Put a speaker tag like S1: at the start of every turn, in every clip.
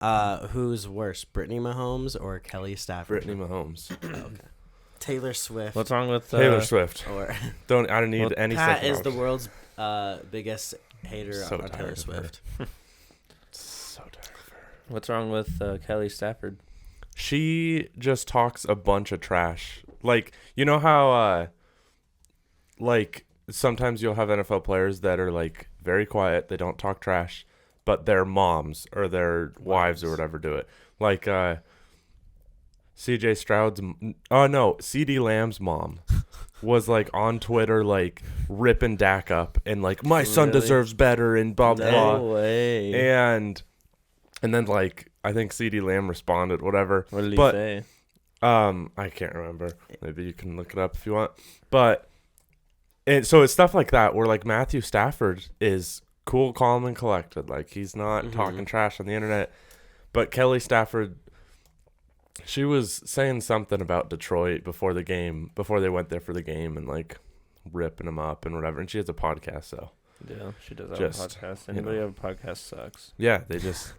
S1: Who's worse, Brittany Mahomes or Kelly Stafford?
S2: Brittany Mahomes.
S1: Okay. Taylor Swift.
S3: What's wrong with
S2: Taylor Swift.
S1: Or
S2: I don't need any
S1: Pat
S2: second
S1: is the
S2: option.
S1: world's biggest hater
S2: So
S1: on
S2: tired
S1: Taylor
S2: of her.
S1: Swift.
S2: So tired of her.
S3: What's wrong with Kelly Stafford?
S2: She just talks a bunch of trash. Like, you know how like sometimes you'll have NFL players that are like very quiet, they don't talk trash, but their moms or their wives or whatever do it. Like CJ Stroud's CD Lamb's mom was like on Twitter like ripping Dak up and like my son
S3: Really?
S2: deserves better and blah blah
S3: No
S2: blah.
S3: way.
S2: And then like I think CD Lamb responded whatever.
S3: What did he
S2: but-
S3: say?
S2: I can't remember. Maybe you can look it up if you want. But so it's stuff like that where like Matthew Stafford is cool, calm, and collected. Like he's not talking trash on the internet. But Kelly Stafford, she was saying something about Detroit before they went there for the game, and like ripping them up and whatever. And she has a podcast, so
S3: Yeah, she does have
S2: Just,
S3: a podcast.
S2: you
S3: Anybody
S2: know.
S3: have a podcast sucks.
S2: yeah, they just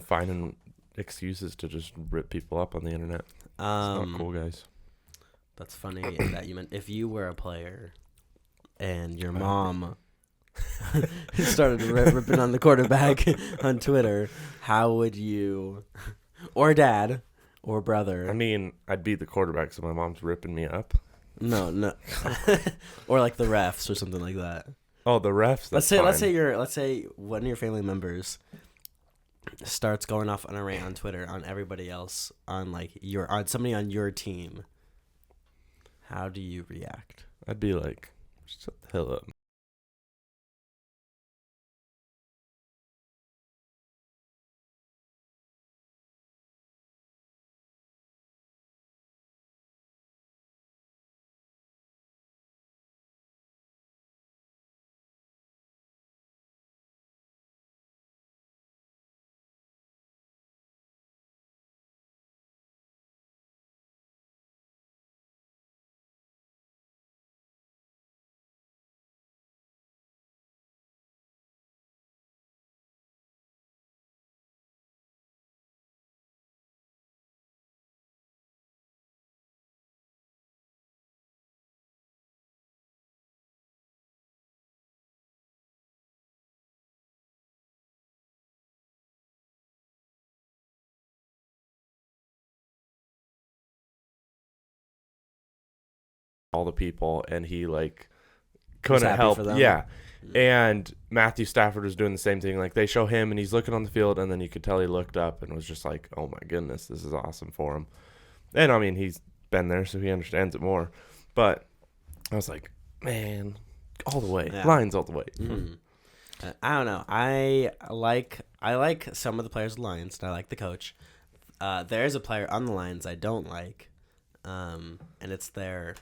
S2: finding excuses to just rip people up on the internet. It's not cool, guys.
S1: That's funny that you meant if you were a player and your mom started ripping on the quarterback on Twitter, how would you, or dad, or brother?
S2: I mean, I'd be the quarterback, so my mom's ripping me up.
S1: No, or like the refs or something like that.
S2: Oh, the refs.
S1: Let's say one of your family members starts going off on a rant on Twitter on everybody else on somebody on your team. How do you react?
S2: I'd be like, shut the hell up. All the people, and he like couldn't
S1: happy
S2: help.
S1: for them?
S2: Yeah. And Matthew Stafford was doing the same thing. Like they show him and he's looking on the field, and then you could tell he looked up and was just like, oh my goodness, this is awesome for him. And I mean, he's been there, so he understands it more. But I was like, man, all the way.
S1: Yeah.
S2: Lions all the way.
S1: I don't know. I like some of the players of the Lions, and I like the coach. There's a player on the Lions I don't like, and it's their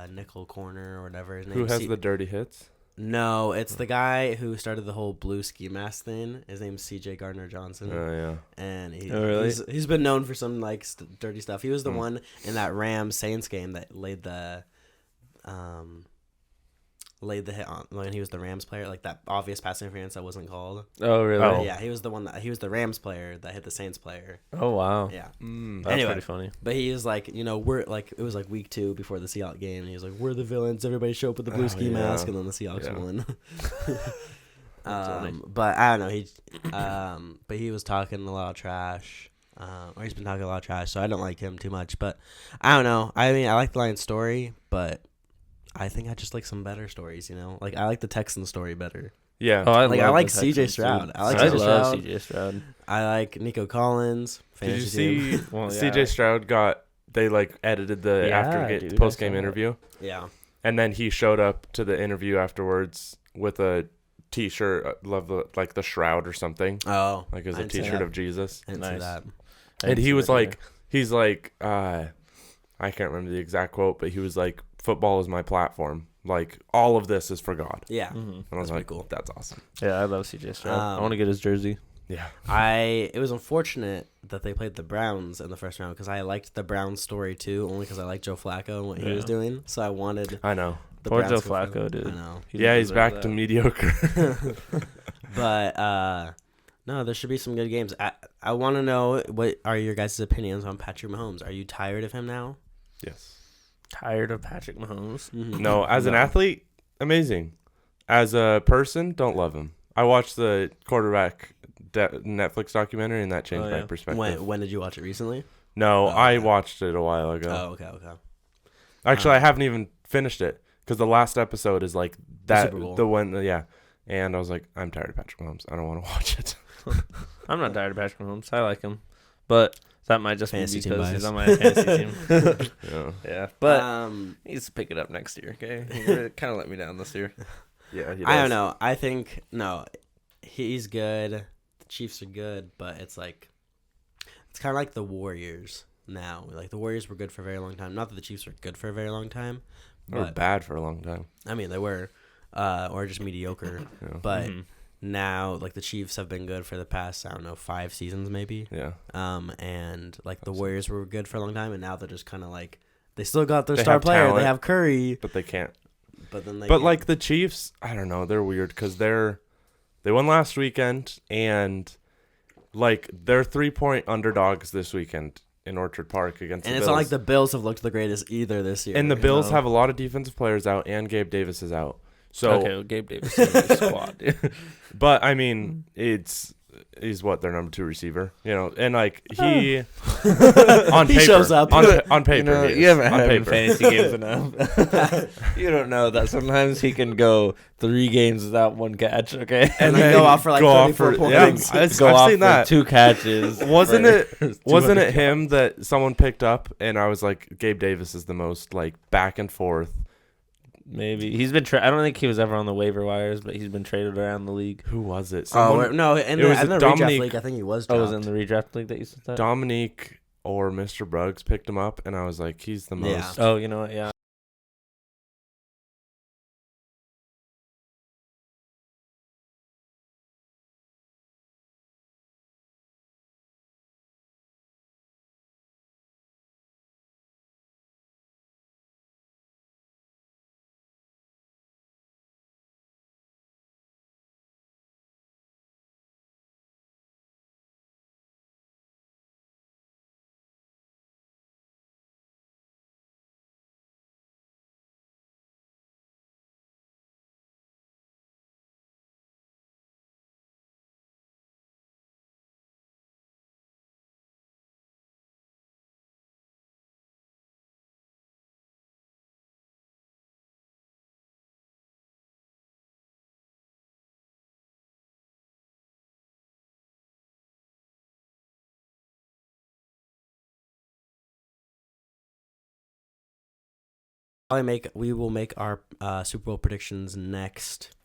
S1: nickel corner or whatever his name.
S2: Who has the dirty hits?
S1: No, it's the guy who started the whole blue ski mask thing. His name's C.J. Gardner Johnson.
S2: Oh, yeah.
S1: And
S3: Oh, really?
S1: he's been known for some like dirty stuff. He was the one in that Rams Saints game that laid the hit on when he was the Rams player, like that obvious pass interference that wasn't called.
S3: Oh, really?
S2: Oh.
S1: Yeah, he was the Rams player that hit the Saints player.
S3: Oh, wow.
S1: Yeah.
S3: That's
S1: Anyway.
S3: pretty funny.
S1: But he was like, we're like, it was like week 2 before the Seahawks game, and he was like, we're the villains. Everybody show up with the blue ski
S2: yeah.
S1: mask, and then the Seahawks
S2: Yeah.
S1: won.
S3: funny.
S1: But I don't know. But he was talking a lot of trash. Or he's been talking a lot of trash, so I don't like him too much. But I don't know. I mean, I like the Lions story, but I think I just like some better stories. Like I like the Texans story better.
S2: Yeah.
S3: Oh, I
S1: like
S3: the
S1: CJ
S3: Texans,
S1: Stroud.
S3: too.
S1: I like
S3: I
S1: CJ
S3: love
S1: Stroud.
S3: CJ Stroud.
S1: I like Nico Collins.
S2: Did you
S1: Fantasy team.
S2: see
S3: Well, yeah.
S2: CJ Stroud they like edited the
S3: Yeah, dude, I
S2: post game
S3: saw that.
S2: interview,
S1: Yeah.
S2: and then he showed up to the interview afterwards with a T-shirt, like the shroud or something,
S1: Oh.
S2: like it was
S1: I
S2: a
S1: didn't see
S2: T-shirt
S1: that.
S2: of Jesus,
S1: I didn't see
S3: Nice.
S1: that.
S2: and he was like, I can't remember the exact quote, but he was like, "Football is my platform. Like all of this is for God."
S1: Yeah.
S3: Mm-hmm.
S2: And I was
S1: That's
S2: like,
S1: pretty cool.
S2: "That's awesome."
S3: Yeah, I love CJ Stroud. I
S1: Um,
S3: want to get his jersey.
S2: Yeah.
S1: It was unfortunate that they played the Browns in the first round because I liked the Browns story too, only because I liked Joe Flacco and what he was
S3: Yeah.
S1: doing. So I wanted
S2: I know.
S1: the
S3: Poor
S1: Browns
S3: Joe
S1: to go
S3: Flacco,
S1: through.
S3: dude.
S1: I know.
S3: He
S2: Yeah,
S3: didn't
S2: he's
S3: deserve
S2: back
S3: that.
S2: to mediocre.
S1: But No, there should be some good games. I want to know, what are your guys' opinions on Patrick Mahomes? Are you tired of him now?
S2: Yes.
S3: Tired of Patrick Mahomes?
S2: No, as an athlete, amazing. As a person, don't love him. I watched the quarterback Netflix documentary, and that changed my perspective.
S1: When did you watch it? Recently?
S2: No,
S1: okay.
S2: I watched it a while ago.
S1: Oh, okay.
S2: Actually, I haven't even finished it because the last episode is like that.
S1: Super Bowl.
S2: The one, yeah. And I was like, I'm tired of Patrick Mahomes. I don't want to watch it.
S3: I'm not tired of Patrick Mahomes. I like him, but that might just
S1: Fantasy
S3: be
S1: team
S3: because
S1: bias.
S3: he's on my fantasy team.
S2: Yeah.
S3: Yeah, but
S1: um,
S3: he needs to pick it up next year. Okay, he kind of let me down this year.
S2: Yeah, he does.
S1: I don't know. I think no, he's good. The Chiefs are good, but it's like it's kind of like the Warriors now. Like the Warriors were good for a very long time. Not that the Chiefs were good for a very long time,
S2: They were
S1: but
S2: bad for a long time.
S1: I mean they were, or just mediocre.
S2: Yeah.
S1: But
S3: Mhm.
S1: now, like the Chiefs have been good for the past 5 seasons maybe.
S2: Yeah.
S1: And like the Warriors were good for a long time, and now they're just kind of like they still got their
S2: They
S1: star
S2: have
S1: player.
S2: talent.
S1: They have Curry,
S2: But they can't.
S1: but then they
S2: But
S1: can't.
S2: like the Chiefs, I don't know. They're weird because they won last weekend, and like they're 3-point underdogs this weekend in Orchard Park against
S1: and
S2: the
S1: it's
S2: Bills.
S1: not like the Bills have looked the greatest either this year.
S2: And the Bills
S3: No.
S2: have a lot of defensive players out, and Gabe Davis is out. So,
S3: okay, well, Gabe Davis is in the squad. dude.
S2: but I mean, he's what, their number 2 receiver, and like he on
S1: He
S2: paper,
S1: shows up.
S2: on paper.
S3: You know,
S2: he is,
S3: you haven't
S2: on
S3: had him in
S2: paper.
S3: fantasy games enough. You don't know that sometimes he can go 3 games without 1 catch. Okay,
S1: And then go off for like
S2: go off
S1: 34
S2: for-
S1: points.
S2: yeah,
S3: go
S2: I've
S3: off
S2: seen
S3: for
S2: that.
S3: 2 catches.
S2: Wasn't
S3: for
S2: it? Wasn't
S3: 200
S2: it him that someone picked up? And I was like, Gabe Davis is the most like back and forth.
S3: Maybe he's been. I don't think he was ever on the waiver wires, but he's been traded around the league.
S2: Who was it?
S1: No, in
S2: it
S1: the,
S2: was
S1: in the redraft
S2: Dominique-
S1: league, I think he was
S3: Oh,
S1: dropped.
S3: was it in the redraft league that you said that?
S2: Dominique or Mr. Bruggs picked him up, and I was like, he's the
S1: Yeah.
S2: most.
S3: Oh, you know what? Yeah.
S1: We will make our Super Bowl predictions next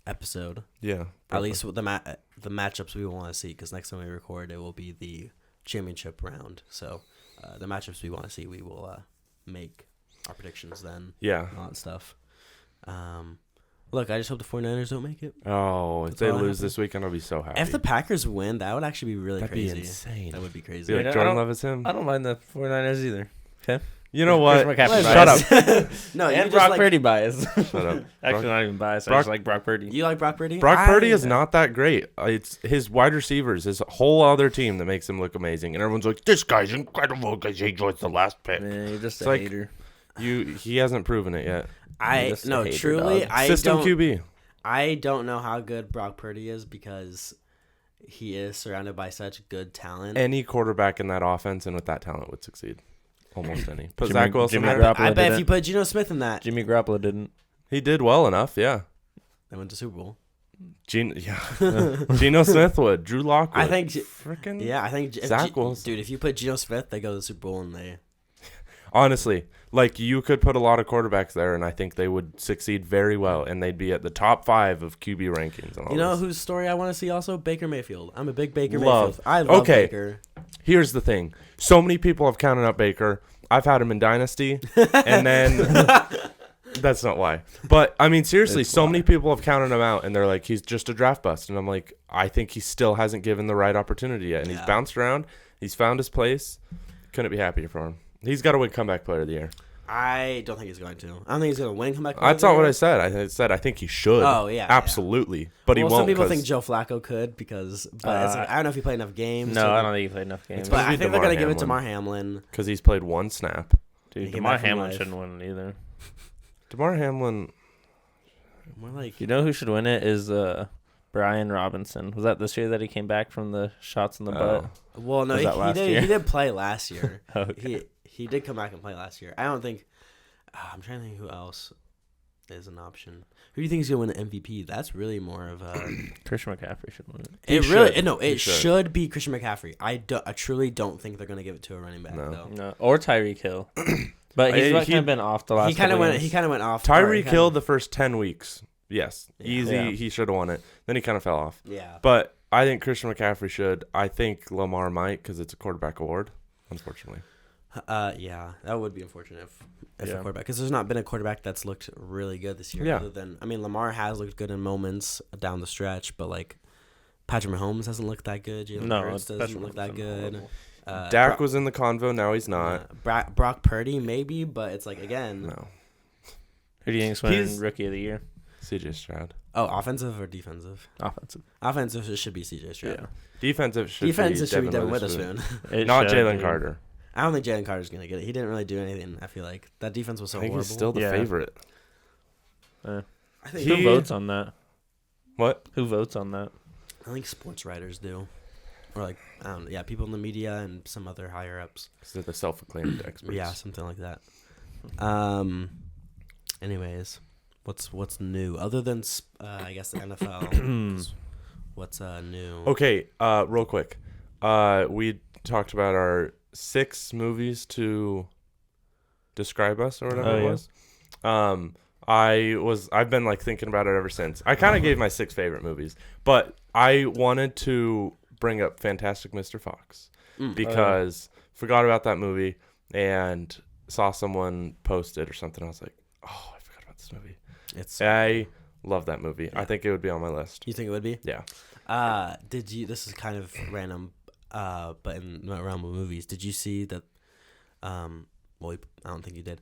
S1: episode.
S2: Yeah.
S1: At least with the matchups we want to see, because next time we record, it will be the championship round. So the matchups we want to see, we will make our predictions then.
S2: Yeah.
S1: All that stuff. Look, I just hope the 49ers don't make it.
S2: Oh, if
S1: That's
S2: they
S1: all I
S2: lose
S1: have.
S2: this weekend, I'll be so happy.
S1: If the Packers win, that would actually be really
S2: That'd
S1: crazy.
S2: be insane.
S1: That would be crazy.
S2: Be like
S3: Yeah, I
S2: Jordan
S3: don't-
S2: Love is him.
S3: I don't mind the 49ers either.
S2: You know
S3: Here's
S2: what?
S3: my captain
S2: Shut
S3: bias.
S2: up.
S1: No, you
S3: And
S1: just
S3: Brock
S1: like,
S3: Purdy bias.
S2: Shut up.
S3: Actually, not even biased. I
S2: Brock-
S3: just like Brock Purdy.
S1: You like Brock Purdy?
S2: Brock Purdy is not that great. It's his wide receivers, his whole other team that makes him look amazing. And everyone's like, this guy's incredible because he was the last pick.
S3: Man, you're just
S2: It's
S3: a
S2: like-
S3: hater.
S2: He hasn't proven it yet.
S1: I
S3: just a
S1: no,
S3: hater,
S1: truly,
S3: dog.
S2: System
S1: don't.
S2: QB.
S1: I don't know how good Brock Purdy is because he is surrounded by such good talent.
S2: Any quarterback in that offense and with that talent would succeed. Almost any. Put
S3: Jimmy-
S2: Zach Wilson
S3: Jimmy
S2: there.
S3: Garoppolo
S1: I bet if
S3: didn't.
S1: you put Geno Smith in that,
S3: Jimmy Garoppolo didn't.
S2: He did well enough, yeah.
S1: they went to Super Bowl.
S2: Geno Smith would. Drew Lock would.
S1: I think,
S2: Freaking.
S1: yeah, I think
S2: Zach Wilson.
S1: dude, if you put Geno Smith, they go to the Super Bowl and they.
S2: Honestly, like you could put a lot of quarterbacks there, and I think they would succeed very well, and they'd be at the top 5 of QB rankings. And all
S1: You know
S2: this.
S1: whose story I want to see also? Baker Mayfield. I'm a big Baker
S2: Love.
S1: Mayfield. I love
S2: Okay.
S1: Baker.
S2: Here's the thing: so many people have counted up Baker. I've had him in Dynasty, and then that's not why. But I mean, seriously,
S3: It's
S2: so
S3: why.
S2: many people have counted him out, and they're like, he's just a draft bust. And I'm like, I think he still hasn't given the right opportunity yet, and he's
S1: Yeah.
S2: bounced around. He's found his place. Couldn't be happier for him. He's got to win comeback player of the year.
S1: I don't think he's going to. I don't think he's going to win comeback.
S2: That's not what I said. I said I think he should.
S1: Oh yeah,
S2: absolutely. But he
S1: well,
S2: won't.
S1: Some people
S2: 'cause-
S1: think Joe Flacco could because, but it's like, I don't know if he played enough games.
S3: No,
S1: or-
S3: I don't think he played enough games.
S1: But
S2: gonna
S1: I
S2: be
S1: think they're
S2: Damar
S1: gonna give it to
S2: Hamlin.
S1: Mar Hamlin.
S2: Because he's played one snap.
S3: Dude,
S1: He came
S3: DeMar
S1: back from
S3: Hamlin
S1: life.
S3: shouldn't win it either.
S2: DeMar Hamlin.
S1: More like
S3: You know who should win it is Brian Robinson. Was that this year that he came back from the shots in the butt?
S1: well, no,
S3: Was that last year?
S1: he did play last year.
S3: Okay.
S1: He did come back and play last year. I don't think. I'm trying to think who else is an option. Who do you think is gonna win the MVP? That's really more of a.
S3: Christian McCaffrey should win it.
S1: It
S2: He
S1: really
S2: should.
S1: no.
S2: He
S1: It
S2: should.
S1: should be Christian McCaffrey. I truly don't think they're gonna give it to a running back
S2: No.
S1: though.
S3: No, or Tyreek Hill. But he's
S2: He-
S3: kind of been off the last.
S1: He kind of
S3: couple
S1: went.
S3: games.
S1: He kind of went off.
S2: Tyreek
S1: or
S2: Hill the first 10 weeks. Yes.
S1: Yeah.
S2: Easy.
S3: Yeah.
S2: He should have won it. Then he kind of fell off.
S1: Yeah.
S2: But I think Christian McCaffrey should. I think Lamar might because it's a quarterback award, unfortunately.
S1: Yeah, that would be unfortunate if a
S3: Yeah.
S1: quarterback, because there's not been a quarterback that's looked really good this year.
S2: Yeah.
S1: Other than, I mean, Lamar has looked good in moments down the stretch, but like Patrick Mahomes hasn't looked that good. Jalen
S3: No,
S1: Hurts doesn't
S3: Patrick
S1: look
S3: Mahomes
S1: that
S3: is
S1: good.
S3: horrible.
S2: Dak
S1: Brock-
S2: was in the convo. Now he's not.
S1: Brock Purdy maybe, but it's like again.
S2: No.
S3: Who do you think's winning
S2: He's-
S3: Rookie of the Year?
S2: CJ Stroud.
S1: Oh, offensive or defensive?
S3: Offensive.
S1: Offensive should be CJ Stroud.
S3: Yeah.
S2: Defensive should
S1: Defensive
S2: be
S1: should be
S2: Devin
S1: Devin
S2: Witherspoon.
S1: Witherspoon.
S3: It
S2: Not
S3: should
S2: Jalen
S3: be.
S2: Carter.
S1: I don't think Jalen Carter's gonna get it. He didn't really do anything. I feel like that defense was so
S2: I think
S1: horrible.
S2: he's still the
S3: Yeah.
S2: favorite.
S1: I think
S3: Who
S2: He-
S3: votes on that?
S2: What?
S3: Who votes on that?
S1: I think sports writers do, or like I don't know, yeah, people in the media and some other higher ups.
S2: Because they're the self-acclaimed experts.
S1: Yeah, something like that. Anyways, what's new other than I guess the NFL? What's new?
S2: Okay, real quick. We talked about our 6 movies to describe us or whatever
S3: Oh,
S2: it
S3: yeah.
S2: was. I've been like thinking about it ever since. I kind of gave my 6 favorite movies, but I wanted to bring up Fantastic Mr. Fox because forgot about that movie and saw someone post it or something. I was like, oh, I forgot about this movie. I love that movie. I think it would be on my list.
S1: You think it would be?
S2: Yeah.
S1: Did you? This is kind of random, but in the realm of movies, did you see that? Well, I don't think you did.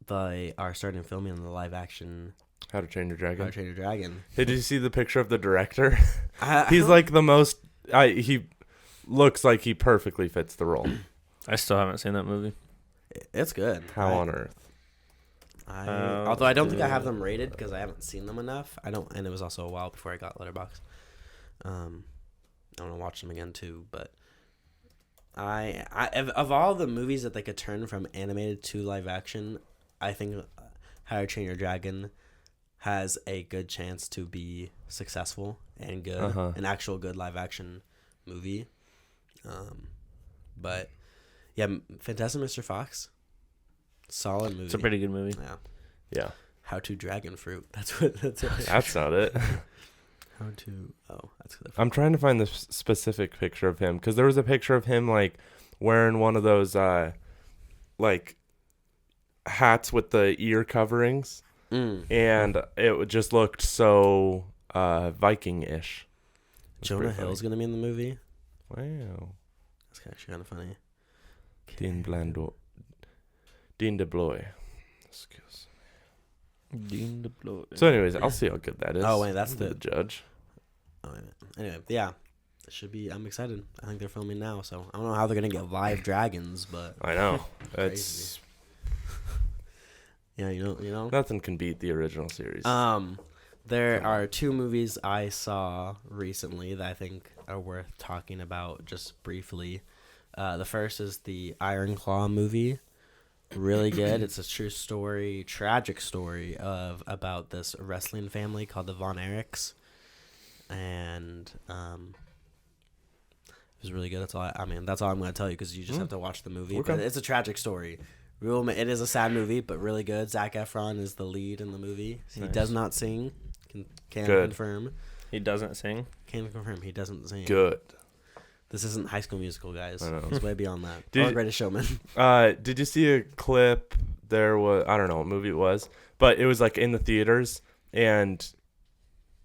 S1: They are starting filming the live action
S2: How to Train Your
S1: How
S2: Dragon.
S1: to Train Your Dragon.
S2: Did you see the picture of the director?
S1: I
S2: He's
S1: don't-
S2: like the most. He looks like he perfectly fits the role.
S3: I still haven't seen that movie.
S1: it's good.
S2: How on earth?
S1: Although I don't think I have them rated because I haven't seen them enough. I don't, and it was also a while before I got Letterboxd. I want to watch them again too, but of all the movies that they could turn from animated to live action, I think How to Train Your Dragon has a good chance to be successful and good, an actual good live action movie. But yeah, Fantastic Mr. Fox, solid movie.
S3: It's a pretty good movie.
S1: Yeah.
S2: Yeah,
S1: How to Dragon Fruit. That's what. That's
S2: not it.
S1: How to. Oh, that's good.
S2: I'm trying to find the specific picture of him because there was a picture of him like wearing one of those like hats with the ear coverings, and it just looked so Viking-ish. It's
S1: Jonah
S2: pretty
S1: Hill's gonna be in the movie.
S2: funny. Wow.
S1: That's actually kind of funny.
S2: Dean DeBloy. Excuse.
S3: Dean DeBloy.
S2: So, anyways, I'll see how good that is.
S1: Oh, wait, that's
S2: I'll be
S1: the-
S2: judge.
S1: Oh, anyway, yeah, it should be. I'm excited. I think they're filming now, so I don't know how they're gonna get live dragons, but
S2: I know.
S1: Crazy.
S2: It's
S1: yeah, you know.
S2: nothing can beat the original series.
S1: There are 2 movies I saw recently that I think are worth talking about just briefly. The first is the Iron Claw movie. Really good. It's a true story, tragic story about this wrestling family called the Von Erichs, and it was really good. That's all. That's all I'm going to tell you because you just have to watch the movie.
S2: Okay.
S1: But it's a tragic story. It is a sad movie, but really good. Zac Efron is the lead in the movie. He
S3: Nice.
S1: does not sing. Can
S2: Good.
S1: confirm.
S3: He doesn't sing.
S1: Can confirm. He doesn't sing.
S2: Good.
S1: This isn't High School Musical, guys.
S2: I know.
S1: It's way beyond that.
S2: Did-
S1: Or Greatest Showman.
S2: Did you see a clip? There was, I don't know what movie it was, but it was like in the theaters, and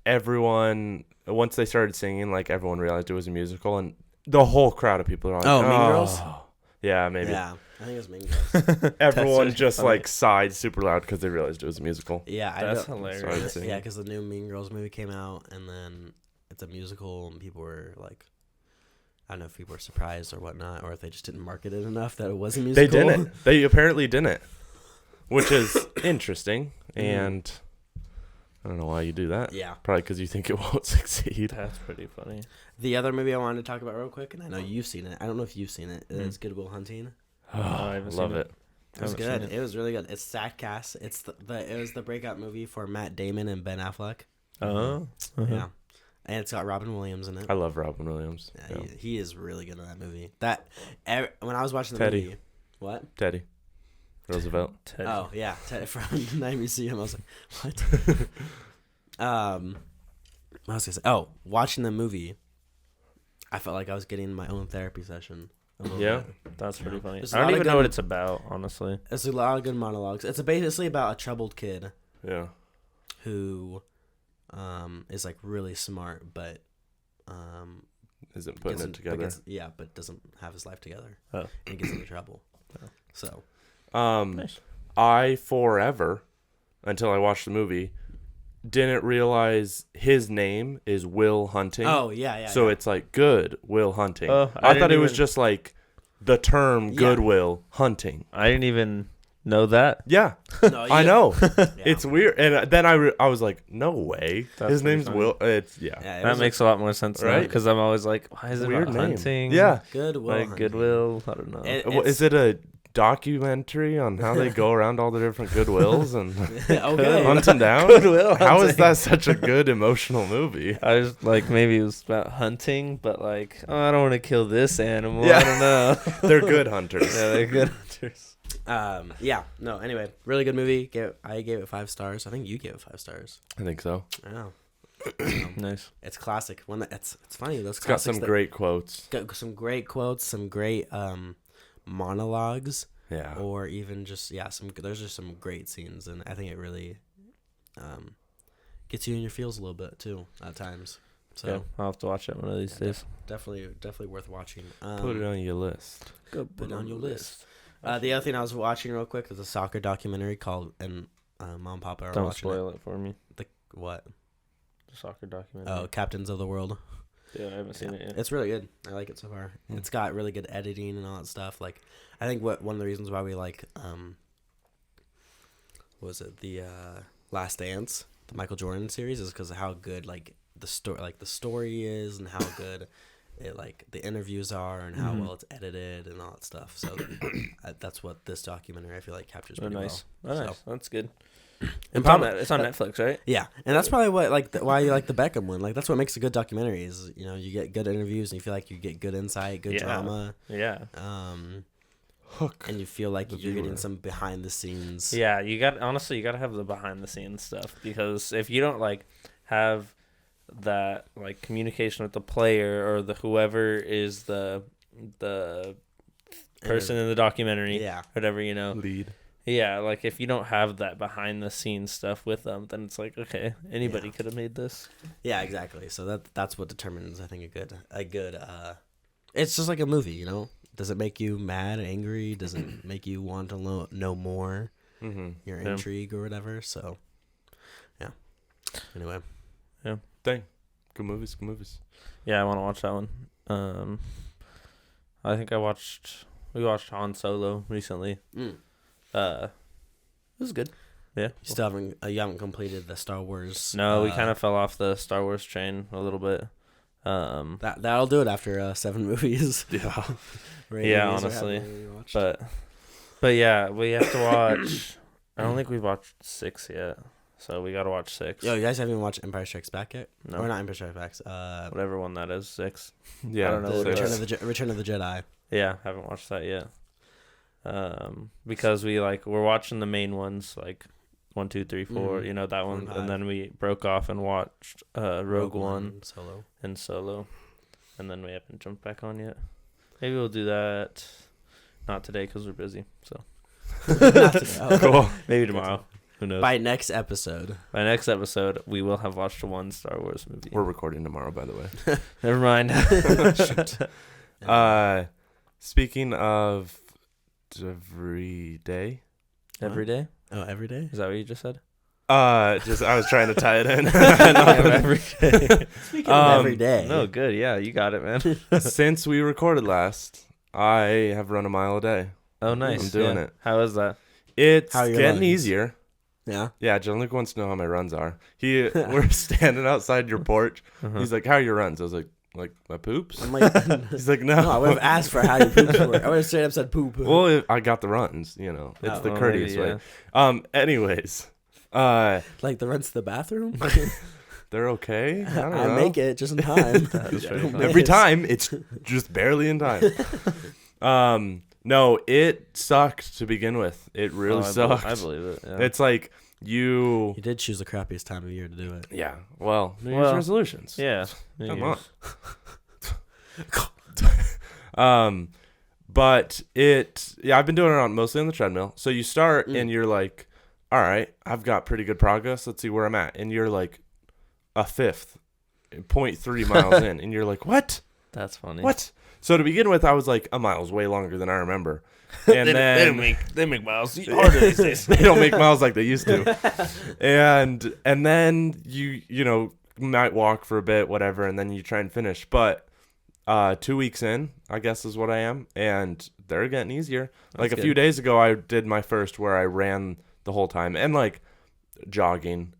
S2: everyone, once they started singing, like everyone realized it was a musical, and the whole crowd of people are like,
S1: Oh, Mean Girls?
S2: Yeah, maybe.
S1: Yeah, I think it was Mean Girls.
S2: Everyone
S3: That's
S2: just
S3: funny.
S2: like sighed super loud because they realized it was a musical.
S1: Yeah,
S3: That's
S1: know.
S3: hilarious.
S2: Started singing.
S1: Yeah, because the new Mean Girls movie came out, and then it's a musical, and people were like, I don't know if people were surprised or whatnot, or if they just didn't market it enough that it was a
S2: They
S1: musical.
S2: didn't. They apparently didn't, which is interesting.
S1: Mhm.
S2: And I don't know why you do that.
S1: Yeah.
S2: Probably because you think it won't succeed.
S3: That's pretty funny.
S1: The other movie I wanted to talk about real quick, and I know you've seen it. I don't know if you've seen it.
S2: Mm.
S1: It's Good Will Hunting.
S3: I haven't
S2: Love
S3: seen
S2: it.
S1: It was
S3: Haven't
S1: good.
S3: seen it.
S1: It was really good. It's StatCast. It's it was the breakout movie for Matt Damon and Ben Affleck.
S3: Oh.
S1: Yeah, and it's got Robin Williams in it.
S2: I love Robin Williams.
S1: Yeah, he is really good in that movie. When I was watching the
S2: Teddy.
S1: movie, what?
S2: Teddy Roosevelt.
S3: Teddy.
S1: Oh yeah, Teddy from Night Museum. I was like, what? What was I gonna say? Oh, watching the movie, I felt like I was getting my own therapy session. a little
S2: Yeah.
S1: bit.
S3: That's pretty funny.
S1: There's a
S3: I don't
S1: lot of
S3: even know
S1: good-
S3: what it's about, honestly.
S1: It's a lot of good monologues. It's basically about a troubled kid
S2: Yeah.
S1: who is like really smart, but
S2: Isn't putting
S1: gets
S2: it
S1: in-
S2: together.
S1: but doesn't have his life together.
S3: Oh.
S1: And gets into trouble.
S3: Oh.
S1: So
S3: Nice.
S2: I forever, until I watched the movie, didn't realize his name is Will Hunting.
S1: oh yeah.
S2: So
S1: yeah.
S2: it's like good Will Hunting.
S3: Oh,
S2: I thought
S3: didn't
S2: it was
S3: even-
S2: just like the term
S1: Yeah.
S2: Goodwill Hunting.
S3: I didn't even know that.
S2: Yeah,
S1: No,
S2: I know.
S1: Yeah.
S2: It's weird. And then I was like, no way.
S3: That's
S2: His
S3: pretty
S2: name's
S3: funny.
S2: Will. It's yeah.
S1: Yeah, it
S3: That
S1: was
S3: makes a lot more sense, right?
S2: Right?
S3: Because I'm always like, why is it
S2: Weird
S3: about
S2: name.
S3: hunting?
S2: Yeah.
S1: Good Will
S3: Like
S1: Hunting.
S3: Goodwill. I don't know.
S2: Is it a documentary on how they go around all the different Goodwills and
S1: Okay.
S2: hunting down?
S3: Goodwill
S2: How is
S3: Hunting.
S2: that such a good emotional movie?
S3: I was like, maybe it was about hunting, but like, oh, I don't want to kill this animal.
S2: Yeah.
S3: I don't know.
S2: They're good hunters.
S3: Yeah, they're good hunters.
S1: Yeah. No. Anyway, really good movie. I gave it 5 stars. I think you gave it 5 stars.
S2: I think so.
S1: I know.
S3: Nice.
S1: It's classic. It's funny. Those
S2: It's got
S1: classics
S2: some
S1: that-
S2: great quotes.
S1: got some great quotes, some great monologues,
S2: Yeah.
S1: or even just there's just some great scenes, and I think it really gets you in your feels a little bit too at times. So
S3: Yeah, I'll have to watch it one of these
S1: Yeah,
S3: days.
S1: definitely worth watching.
S2: Put it on your list.
S1: Put it on your list. The other thing I was watching real quick is a soccer documentary called Mom and Papa are
S3: Don't
S1: watching
S3: spoil it for me.
S1: What?
S3: The soccer documentary.
S1: Oh, Captains of the World.
S3: Yeah, I haven't seen it yet.
S1: It's really good. I like it so far.
S2: Hmm.
S1: It's got really good editing and all that stuff. Like, I think one of the reasons why we like was it the Last Dance, the Michael Jordan series, is because of how good the story is, and how good it the interviews are, and how
S3: Mhm.
S1: well it's edited and all that stuff. So that's what this documentary I feel like captures
S3: Oh,
S1: pretty
S3: nice.
S1: well.
S3: Oh,
S1: So-
S3: nice. That's good.
S1: And
S3: It's on,
S1: probably,
S3: it's on Netflix, right?
S1: yeah, and that's probably what why you like the Beckham one. Like that's what makes a good documentary is you get good interviews and you feel like you get good insight, good
S3: Yeah.
S1: drama,
S3: Yeah.
S2: Hook.
S1: and you feel like
S2: The
S1: you're getting
S2: viewer.
S1: some behind the scenes.
S3: Yeah, you got you got to have the behind the scenes stuff, because if you don't have that communication with the player or the whoever is the person in the documentary,
S1: Yeah.
S3: whatever,
S2: Lead.
S3: Yeah, if you don't have that behind the scenes stuff with them, then it's like, okay, anybody
S1: Yeah.
S3: could have made this.
S1: Yeah, exactly. So that's what determines, I think, a good. It's just like a movie, Does it make you mad, angry? Does it make you want to know more?
S2: Mm-hmm.
S1: Your
S3: Yeah.
S1: intrigue or whatever. So, yeah. Anyway,
S2: Dang. Good movies. Good movies.
S3: Yeah, I want to watch that one. I think we watched Han Solo recently. It was good. Yeah.
S1: you haven't completed the Star Wars.
S3: No, we kind of fell off the Star Wars train a little bit.
S1: that'll do it after 7 movies.
S2: Yeah.
S3: Yeah, honestly. But yeah, we have to watch. I don't think we've watched 6 yet, so we got to watch 6.
S1: Yo, you guys haven't watched Empire Strikes Back yet?
S3: No.
S1: Or not Empire Strikes Back.
S3: Whatever one that is, 6.
S2: Yeah.
S3: I don't know
S1: The
S3: what it is.
S1: Return of the Jedi.
S3: Yeah, haven't watched that yet. Because we're watching the main ones 1, 2, 3, 4.
S1: Mhm.
S3: That one,
S1: 4 and 5.
S3: and then we broke off and watched Rogue One
S1: Solo.
S3: and Solo, and then we haven't jumped back on yet. Maybe we'll do that. Not today because we're busy. So
S1: Not today. Oh.
S2: Cool.
S3: maybe tomorrow. Who knows?
S1: By next episode.
S3: By next episode, we will have watched one Star Wars movie.
S2: We're recording tomorrow, by the way.
S3: Never mind.
S2: Speaking of every day,
S3: Every day?
S1: Oh, every day.
S3: Is that what you just said?
S2: just I was trying to tie it in.
S3: Every day.
S1: Speaking of every day.
S3: No, good. Yeah, you got it, man.
S2: Since we recorded last, I have run a mile a day.
S3: Oh, nice.
S2: I'm doing
S3: Yeah.
S2: it.
S3: How is that?
S2: It's
S1: How are your
S2: getting
S1: lungs?
S2: easier.
S1: Yeah.
S2: Yeah, John Luke wants to know how my runs are. We're standing outside your porch.
S3: Uh-huh.
S2: He's like, "How are your runs?" I was like my poops.
S1: I'm like,
S2: He's like, "No."
S1: no, I would have asked for how your poops were. I would have straight up said poop.
S2: Well, I got the runs. You know, it's
S1: Oh,
S2: the
S3: well,
S2: courteous
S3: maybe,
S2: way.
S3: yeah.
S2: Anyways,
S1: Like the runs to the bathroom.
S2: they're okay. I don't
S1: I
S2: know.
S1: make it just in time.
S3: That is very
S1: Don't
S3: funny.
S2: Every
S1: miss.
S2: time, it's just barely in time. No, it sucked to begin with. It really sucked.
S3: I believe it. Yeah.
S2: It's like you.
S1: You did choose the crappiest time of year to do it.
S2: Yeah. Well, New Year's
S3: Well,
S2: resolutions.
S3: yeah.
S2: Come on. But I've been doing it mostly on the treadmill. So you start and you're like, all right, I've got pretty good progress. Let's see where I'm at. And you're like a fifth, 0.3 miles in. And you're like, what?
S3: That's funny.
S2: What? So to begin with, I was like, a mile's way longer than I remember. And then
S3: they make miles harder these days.
S2: they don't make miles like they used to. And then you know, might walk for a bit, whatever, and then you try and finish. But 2 weeks in, I guess is what I am, and they're getting easier. Like
S3: That's
S2: a few
S3: good.
S2: days ago, I did my first where I ran the whole time and like jogging.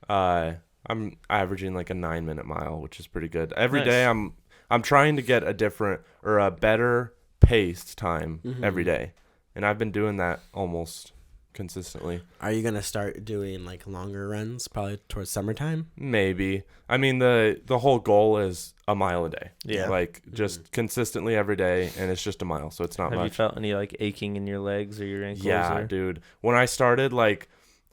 S2: I'm averaging like a 9-minute mile, which is pretty good. Every
S3: Nice.
S2: day I'm trying to get a different or a better paced time every day, and I've been doing that almost consistently.
S1: Are you gonna start doing like longer runs, probably towards summertime?
S2: Maybe. I mean, the whole goal is a mile a day.
S3: Yeah.
S2: Like just consistently every day, and it's just a mile, so it's not
S3: Have you
S2: much.
S3: felt any like aching in your legs or your ankles?
S2: Yeah,
S3: or?
S2: dude. When I started, like,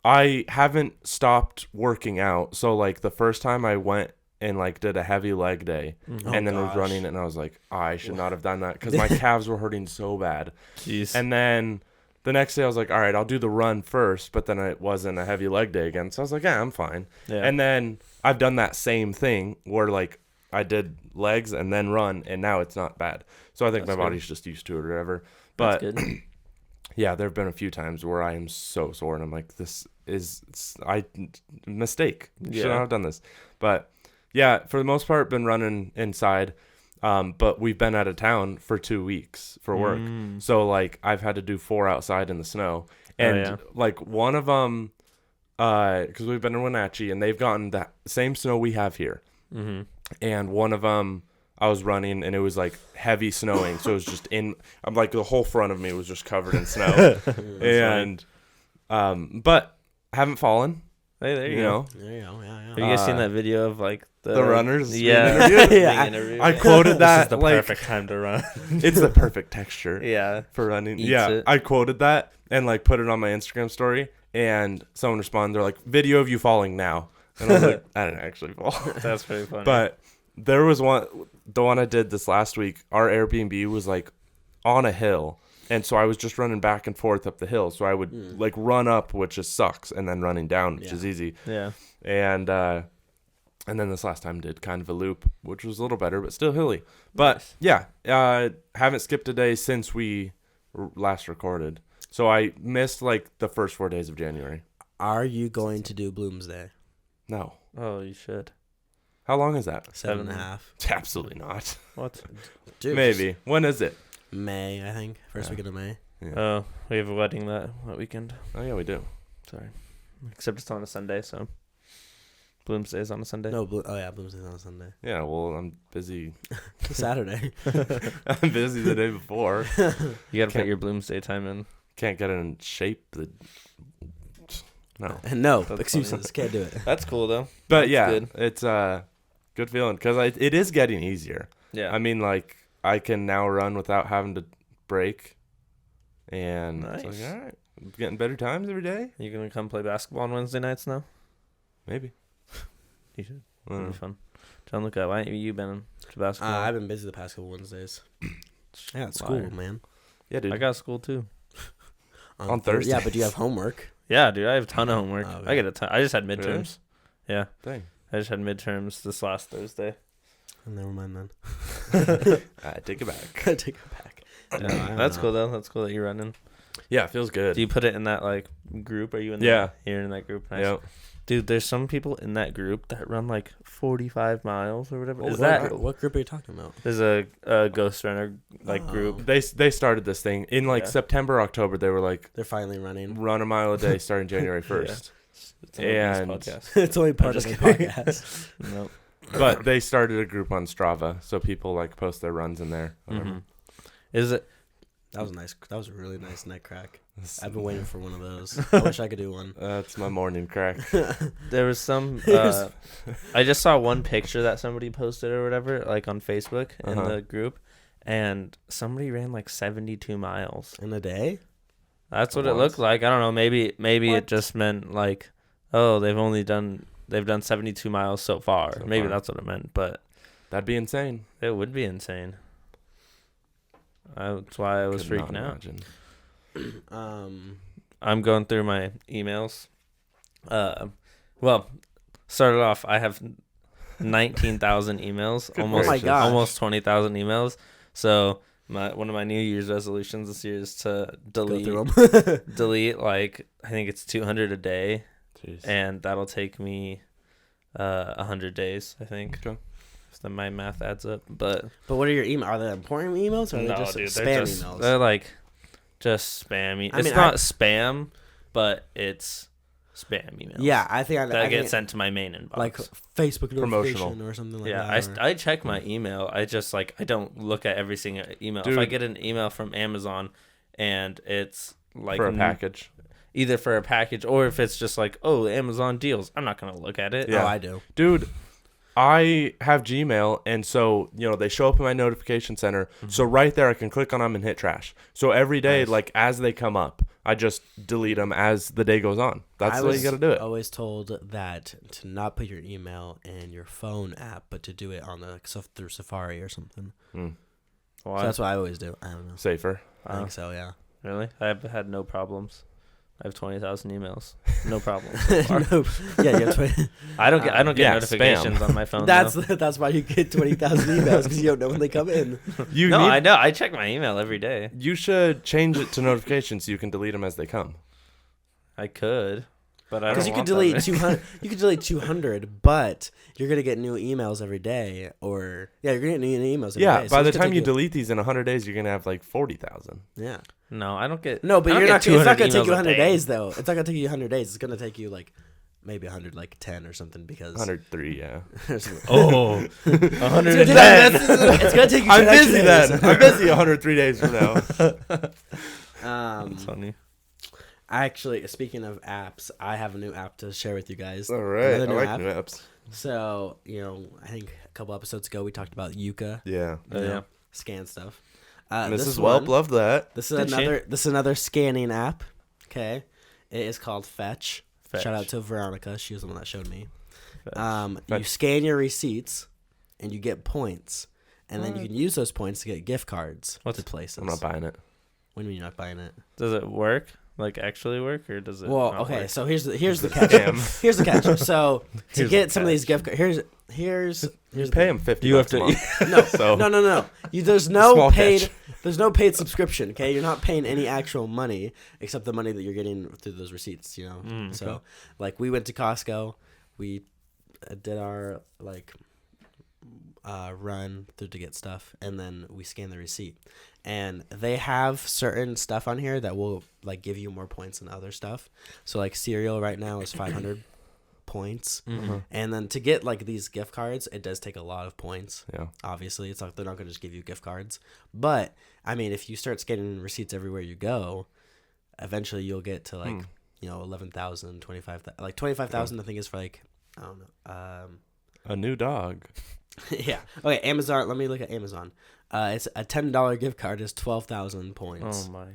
S2: I haven't stopped working out. So like the first time I went and like did a heavy leg day
S1: Oh,
S2: and then was
S1: gosh.
S2: running it, and I was like, I should not have done that because my calves were hurting so bad.
S3: Jeez.
S2: And then the next day I was like, all right, I'll do the run first, but then it wasn't a heavy leg day again. So I was like, yeah, I'm fine.
S3: Yeah.
S2: And then I've done that same thing where like I did legs and then run, and now it's not bad. So I think
S3: That's
S2: my
S3: good.
S2: body's just used to it or whatever.
S3: That's
S2: But
S3: good.
S2: yeah, there have been a few times where I am so sore and I'm like, mistake. Should
S3: Yeah.
S2: not have done this. But yeah, for the most part, been running inside. But we've been out of town for 2 weeks for work. So like I've had to do 4 outside in the snow. And
S3: yeah.
S2: like one of them, because we've been in Wenatchee and they've gotten that same snow we have here.
S3: Mm-hmm.
S2: And one of them, I was running and it was like heavy snowing. So it was just I'm like the whole front of me was just covered in snow. And, but haven't fallen,
S3: Hey, there you,
S2: you
S3: go.
S2: know.
S1: There you go. Yeah,
S3: Have you guys seen
S2: Uh,
S3: that video of like
S2: the runners being
S3: Yeah.
S2: interviewed?
S3: being
S1: Yeah,
S3: interviewed?
S2: I quoted
S3: This
S2: that
S3: is the
S2: like
S3: perfect time to run.
S2: it's the perfect texture
S3: Yeah.
S2: for running.
S3: Eats
S2: Yeah,
S3: it.
S2: I quoted that and like put it on my Instagram story, and someone responded, they're like, "Video of you falling now," and I was like, "I didn't actually fall."
S3: That's pretty funny.
S2: But there was the one I did this last week. Our Airbnb was like on a hill, and so I was just running back and forth up the hill. So I would like run up, which just sucks, and then running down, which is easy.
S3: yeah.
S2: And then this last time did kind of a loop, which was a little better, but still hilly. But
S3: Nice.
S2: yeah, haven't skipped a day since we last recorded. So I missed like the first 4 days of January.
S1: Are you going to do Bloomsday?
S2: No.
S3: Oh, you should.
S2: How long is that?
S1: 7.5.
S2: Absolutely not.
S3: What?
S1: Dude,
S2: Maybe. When is it?
S1: May, I think. First weekend of May.
S2: Yeah.
S3: Oh, we have a wedding that weekend.
S2: Oh yeah, we do.
S3: Sorry. Except it's on a Sunday, so Bloomsday's on a Sunday.
S1: No, oh yeah, Bloomsday's on Sunday.
S2: Yeah, well, I'm busy.
S1: Saturday.
S2: I'm busy the day before.
S3: You gotta
S2: Can't-
S3: put your Bloomsday time in.
S2: Can't get in shape. No.
S1: No,
S3: That's
S1: excuses. Can't do it.
S3: That's cool though.
S2: But
S3: That's
S2: yeah,
S3: good.
S2: it's good feeling because it is getting easier.
S3: Yeah.
S2: I mean, like I can now run without having to break, and it's
S3: Nice.
S2: like, all right, I'm getting better times every day.
S3: You gonna come play basketball on Wednesday nights now?
S2: Maybe.
S3: You should.
S2: I don't
S3: That'd
S2: know.
S3: be fun. John, look up. Why ain't you been to basketball?
S1: I've been busy the past couple Wednesdays. Yeah, it's
S3: Liar.
S1: cool, man.
S2: Yeah, dude.
S3: I got school too.
S2: On
S1: Yeah,
S2: Thursdays.
S1: but do you have homework?
S3: Yeah, dude. I have a ton of homework.
S1: Oh,
S3: I
S1: yeah.
S3: get a ton. I just had
S2: Really?
S3: midterms. Yeah,
S2: Dang.
S3: I just had midterms this last Thursday.
S1: Never mind then.
S2: I take it back.
S1: Take it back. I don't
S3: That's
S1: know.
S3: cool though. That's cool that you're running.
S2: Yeah, it feels good.
S3: Do you put it in that like group? Are you in?
S2: Yeah.
S3: You're in that group. Nice.
S2: Yeah.
S3: Dude, there's some people in that group that run like 45 miles or whatever. Is
S1: what,
S3: that?
S1: what group are you talking about?
S3: There's a ghost runner like group.
S2: They started this thing in like
S3: Yeah.
S2: September, October. They were like,
S1: They're finally running.
S2: run a mile a day starting January 1st.
S3: It's on this
S2: And-
S3: podcast.
S1: It's only part of
S3: just
S1: the
S3: kidding.
S1: podcast.
S3: Nope.
S2: But they started a group on Strava, so people like post their runs in there.
S3: Mm-hmm. Is it?
S1: That was nice. That was a really nice neck crack.
S2: That's-
S1: I've been waiting for one of those. I wish I could do one.
S2: That's my morning crack.
S3: There was some.
S1: Here's-
S3: I just saw one picture that somebody posted or whatever, like on Facebook in
S2: Uh-huh.
S3: the group, and somebody ran like 72 miles.
S1: In a day?
S3: That's what it
S2: Once?
S3: looked like. I don't know. Maybe
S1: What?
S3: it just meant like, oh, they've done 72 miles so far.
S2: So
S3: Maybe
S2: far.
S3: that's what it meant, but
S2: That'd be insane.
S3: it would be insane. That's why I was
S2: Could not
S3: freaking out.
S2: imagine.
S3: I'm going through my emails. Well, started off, I have 19,000 emails,
S2: Good
S3: almost
S1: gracious. Oh my gosh.
S3: almost 20,000 emails. So one of my New Year's resolutions this year is to
S1: Go
S3: delete
S1: through them.
S3: delete like I think it's 200 a day,
S2: Jeez.
S3: and that'll take me 100 days, I think.
S2: Okay.
S3: So then my math adds up, but
S1: But what are your emails? Are they important emails or are they just spam
S3: they're
S1: emails?
S3: like just spam.
S1: I
S3: It's
S1: mean,
S3: not spam, but it's spam emails.
S1: Yeah, I think
S3: that
S1: I
S3: get
S1: think
S3: sent to my main inbox.
S1: like Facebook
S2: Promotional.
S1: notification or something like
S3: yeah,
S1: that.
S3: I check my email. I just like I don't look at every single email. If I
S2: Dude.
S3: get an email from Amazon and it's like
S2: For a package.
S3: either for a package or if it's just like, oh, Amazon deals, I'm not gonna look at it.
S2: Yeah.
S1: Oh, I do.
S2: Dude, I have Gmail, and so, they show up in my notification center. So right there, I can click on them and hit trash. So every day,
S3: Nice.
S2: like, as they come up, I just delete them as the day goes on. That's
S1: I
S2: the way you
S1: was
S2: got to do it.
S1: always told that to not put your email in your phone app, but to do it on through Safari or something.
S2: Mm.
S3: Why?
S1: So that's what I always do. I don't know.
S2: Safer.
S1: I think so. Yeah.
S3: Really? I've had no problems. I have 20,000 emails. No problem. So far.
S1: No, yeah, you have 20.
S3: I don't get
S2: yeah,
S3: notifications on my phone.
S1: That's
S3: though.
S1: that's why you get 20,000 emails because you don't know when they come in.
S2: You
S3: No,
S2: need-
S3: I know. I check my email every day.
S2: You should change it to notifications so you can delete them as they come.
S3: I could, but I don't
S1: Because you could
S3: want that
S1: delete
S3: many.
S1: 200. You could delete 200, but you're gonna get new emails every day, or you're gonna get new emails. Every
S2: Yeah,
S1: day, so
S2: by
S1: it's
S2: the
S1: gonna
S2: time
S1: take
S2: you delete these in 100 days, you're going to have like 40,000.
S1: yeah.
S3: No, I don't get.
S1: No, but
S3: I don't
S1: you're
S3: get
S1: not. It's not
S3: 200
S1: gonna take
S3: emails
S1: you
S3: a
S1: 100
S3: day.
S1: days though. It's not gonna take you 100 days. It's gonna take you like maybe 100, like 10 or something because
S2: 103, yeah.
S3: Oh,
S1: It's gonna
S3: 110.
S1: it's gonna take you.
S2: I'm
S1: 10 extra
S2: busy
S1: days.
S2: then. I'm busy 103 days from now.
S3: That's funny.
S1: Actually, speaking of apps, I have a new app to share with you guys.
S2: All right. I
S1: Another new
S2: like
S1: app.
S2: new apps.
S1: So I think a couple episodes ago we talked about Yuka.
S2: Yeah.
S1: you know,
S3: Yeah.
S1: Scan stuff.
S2: Mrs.
S1: one-
S2: Welp loved that.
S1: This is
S3: Did she?
S1: another scanning app. Okay, it is called Fetch.
S3: Fetch.
S1: Shout out to Veronica. She was the one that showed me.
S3: Fetch.
S1: You
S2: Fetch.
S1: scan your receipts, and you get points, and then you can use those points to get gift cards
S3: What's-
S1: to places.
S2: I'm not buying it.
S1: What do you mean you're not buying it?
S3: Does it work? Like actually work, or does it?
S1: Well,
S3: not
S1: okay.
S3: work?
S1: So here's the catch.
S2: Damn.
S1: Here's the catch. So to
S3: Here's
S1: get
S3: the
S1: some of these
S3: catch.
S1: gift cards, here's the
S2: Pay him 50
S3: You have
S2: bucks a
S3: to-
S2: month.
S1: No,
S2: So
S1: no. There's no
S2: Small
S1: paid.
S2: catch.
S1: There's no paid subscription. Okay, you're not paying any actual money except the money that you're getting through those receipts. So
S2: okay.
S1: like we went to Costco, we did our run through to get stuff, and then we scan the receipt. And they have certain stuff on here that will like give you more points than other stuff. So like cereal right now is 500 points.
S3: Mm-hmm.
S1: And then to get like these gift cards, it does take a lot of points.
S2: Yeah.
S1: Obviously, it's like they're not going to just give you gift cards. But I mean, if you start scanning receipts everywhere you go, eventually you'll get to like 11,000, 25,000. Like 25,000, I think is for like I don't know.
S2: A new dog.
S1: Yeah. Okay. Amazon. Let me look at Amazon. It's a $10 gift card is 12,000 points.
S3: Oh my.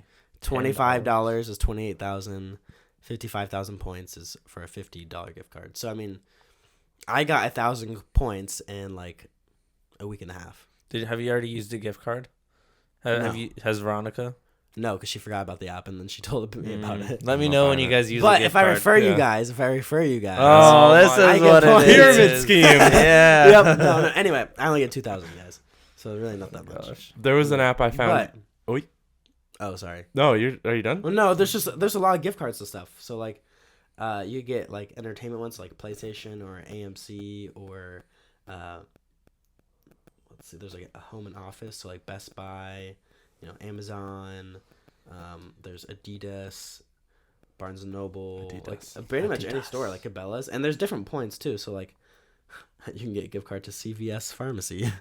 S1: $25 is 28,000. 55,000 points is for a $50 gift card. So I mean, I got 1,000 points in like a week and a half.
S3: Have you already used a gift card?
S1: No.
S3: Has Veronica?
S1: No, because she forgot about the app and then she told me about it.
S3: Let me
S2: I'm
S3: know
S2: not
S3: when
S2: buying
S3: you
S2: it.
S3: guys use.
S1: But
S3: a gift
S1: if I
S3: card.
S1: refer you
S2: Yeah.
S1: guys,
S3: Oh, this
S1: I
S3: is
S1: get
S3: what it
S1: points.
S3: is.
S2: Pyramid scheme.
S3: Yeah.
S1: Yep. No. Anyway, I only get 2,000 guys, so really not that much.
S3: Gosh.
S2: There was an app I found.
S1: But Oh, sorry.
S2: No, are you done?
S1: Well, no, there's a lot of gift cards and stuff. So like, you get like entertainment ones like PlayStation or AMC or, let's see, there's like a home and office, so like Best Buy, Amazon. There's Adidas, Barnes and Noble,
S2: Adidas.
S1: like pretty much any
S2: Adidas.
S1: store, like Cabela's, and there's different points too. So like, you can get a gift card to CVS Pharmacy.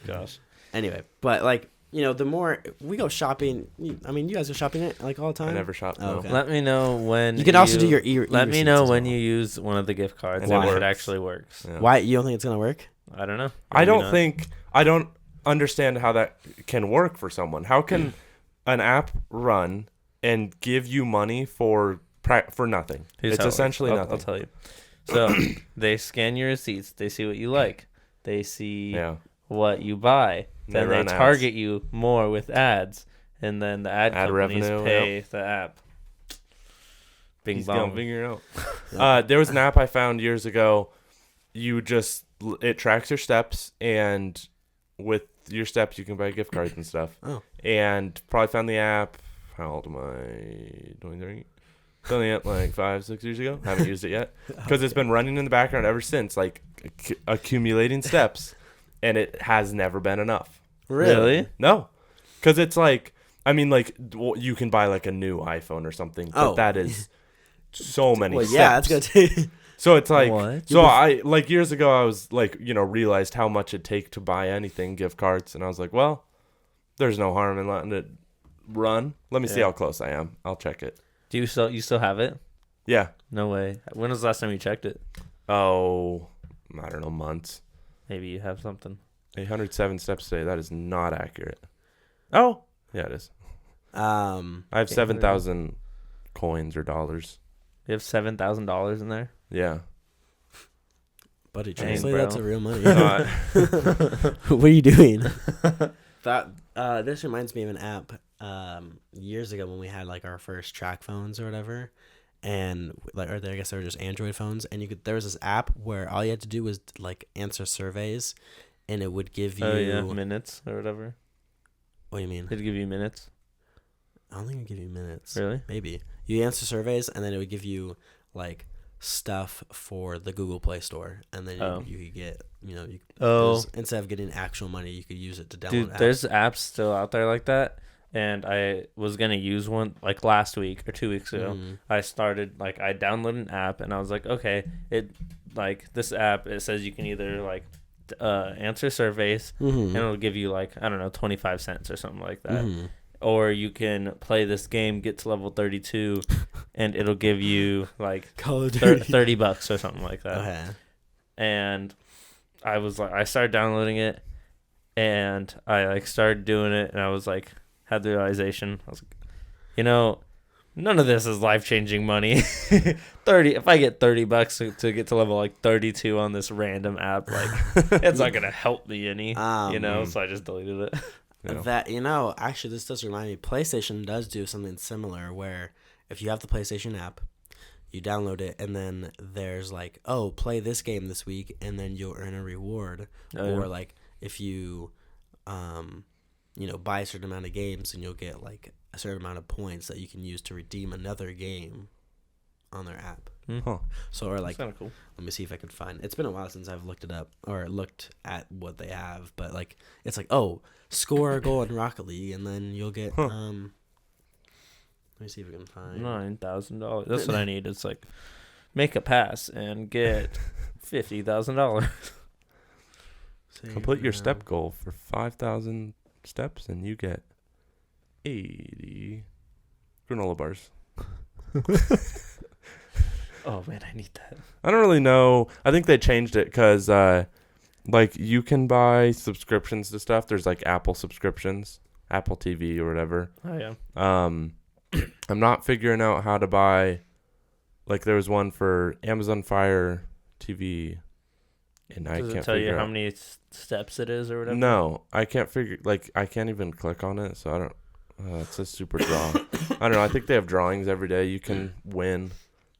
S3: Gosh.
S1: Anyway, but like. The more we go shopping, I mean, you guys go shopping it like all the time.
S2: I never shop.
S1: Oh,
S2: No.
S1: okay.
S3: Let me know when
S1: You can also do your
S3: Let me know when
S1: you.
S3: you use one of the gift cards
S2: And
S3: and
S2: it
S3: if it
S2: works.
S3: actually works.
S2: Yeah.
S1: Why you don't think it's gonna work?
S3: I don't know.
S2: I
S3: Maybe
S2: don't
S3: not.
S2: think I don't understand how that can work for someone. How can an app run and give you money for nothing?
S3: Here's
S2: It's
S3: how it works.
S2: essentially
S3: I'll
S2: nothing.
S3: tell you. So they scan your receipts. They see what you like. They see
S2: Yeah.
S3: what you buy.
S2: They
S3: Then they
S2: run ads.
S3: target you more with ads, and then the ad companies
S2: revenue,
S3: pay the app. Bing
S2: He's
S3: bong.
S2: gonna figure it out. There was an app I found years ago. It tracks your steps, and with your steps you can buy gift cards and stuff.
S1: Oh.
S2: And probably found the app. How old am I? 23. Found the app like 5-6 years ago. Haven't used it yet because it's been running in the background ever since, like accumulating steps, and it has never been enough.
S3: Really?
S2: No, because it's like, I mean, like you can buy like a new iPhone or something, but
S1: Oh.
S2: that is so many
S1: Well,
S2: steps.
S1: yeah, that's gonna take.
S2: So it's like,
S3: What?
S2: so I like years ago I was like, realized how much it'd take to buy anything, gift cards, and I was like, well, there's no harm in letting it run. Let me see
S3: Yeah.
S2: how close I am. I'll check it.
S3: Do you still have it?
S2: Yeah.
S3: No way. When was the last time you checked it?
S2: Oh, I don't know, months.
S3: Maybe you have something.
S2: 807 steps today. That is not accurate. Oh, yeah, it is. I have 7,000 coins or dollars.
S3: You have $7,000 in there.
S2: Yeah.
S1: Buddy,
S3: Dang,
S1: translate
S3: bro.
S1: that to real money.
S2: Uh,
S1: What are you doing? This reminds me of an app. Years ago when we had like our first track phones or whatever, and like, I guess they were just Android phones, and there was this app where all you had to do was like answer surveys, and it would give you.
S3: Oh yeah, minutes or whatever.
S1: What do you mean?
S3: It'd give you minutes.
S1: I don't think it would give you minutes.
S3: Really?
S1: Maybe you answer surveys, and then it would give you like stuff for the Google Play Store, and then you could get instead of getting actual money, you could use it to download.
S3: Dude,
S1: apps.
S3: there's apps still out there like that, and I was gonna use one like last week or 2 weeks ago.
S1: Mhm.
S3: I downloaded an app, and I was like, okay, this app, it says you can either like answer surveys,
S1: Mhm.
S3: and it'll give you like, I don't know, 25 cents or something like that.
S1: Mhm.
S3: Or you can play this game, get to level 32, and it'll give you like
S1: Call of Duty.
S3: $30 or something like that.
S1: Okay.
S3: And I was like, I started downloading it, and I like started doing it, and I was like, had the realization, I was like, none of this is life-changing money. If I get $30 to get to level like 32 on this random app, like it's not gonna help me any, so I just deleted it.
S2: Yeah.
S1: Actually, this does remind me. PlayStation does do something similar where if you have the PlayStation app, you download it, and then there's like, oh, play this game this week, and then you'll earn a reward. Or like if you, buy a certain amount of games, and you'll get like a certain amount of points that you can use to redeem another game on their app.
S2: Huh.
S1: So, or like,
S3: That's kind of cool.
S1: let me see if I can find. It's been a while since I've looked it up or looked at what they have, but like it's like, oh, score a goal in Rocket League, and then you'll get. Let me see if I can find.
S3: $9,000. That's what I need. It's like make a pass and get $50,000.
S2: Complete your step goal for 5,000 steps, and you get 80 granola bars.
S3: Oh man, I need that.
S2: I don't really know. I think they changed it because, like, you can buy subscriptions to stuff. There's like Apple subscriptions, Apple TV or whatever.
S3: Oh yeah.
S2: I'm not figuring out how to buy. Like, there was one for Amazon Fire TV, and I
S3: Does
S2: can't
S3: it tell you
S2: figure
S3: how
S2: out.
S3: many steps it is or whatever?
S2: No, I can't figure. Like, I can't even click on it, so I don't. It's a super draw. I don't know. I think they have drawings every day. You can win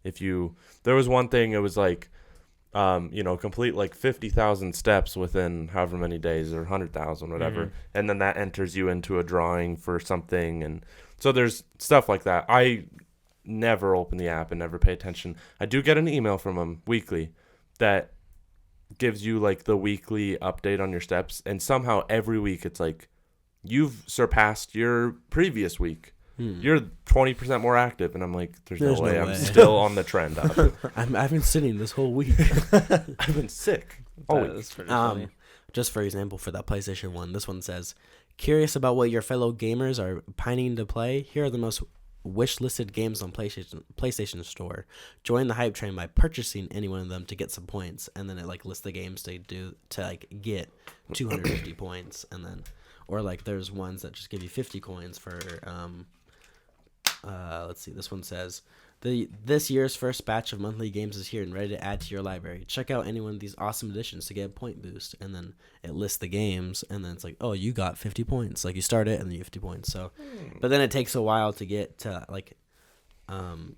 S2: if you. There was one thing. It was like, complete like 50,000 steps within however many days or 100,000, whatever.
S3: Mhm.
S2: And then that enters you into a drawing for something. And so there's stuff like that. I never open the app and never pay attention. I do get an email from them weekly that gives you like the weekly update on your steps. And somehow every week it's like, you've surpassed your previous week. You're 20% more active, and I'm like, there's no way. I'm still on the trend up.
S1: I've been sitting this whole week.
S2: I've been sick. Oh,
S3: That's pretty funny.
S1: Just for example, for that PlayStation 1, this one says, curious about what your fellow gamers are pining to play? Here are the most wish-listed games on PlayStation Store. Join the hype train by purchasing any one of them to get some points, and then it like lists the games to get 250 points, and then or like there's ones that just give you 50 coins for let's see. This one says, this year's first batch of monthly games is here and ready to add to your library. Check out any one of these awesome additions to get a point boost. And then it lists the games, and then it's like, oh, you got 50 points. Like you start it and then you get 50 points. So, but then it takes a while to get to like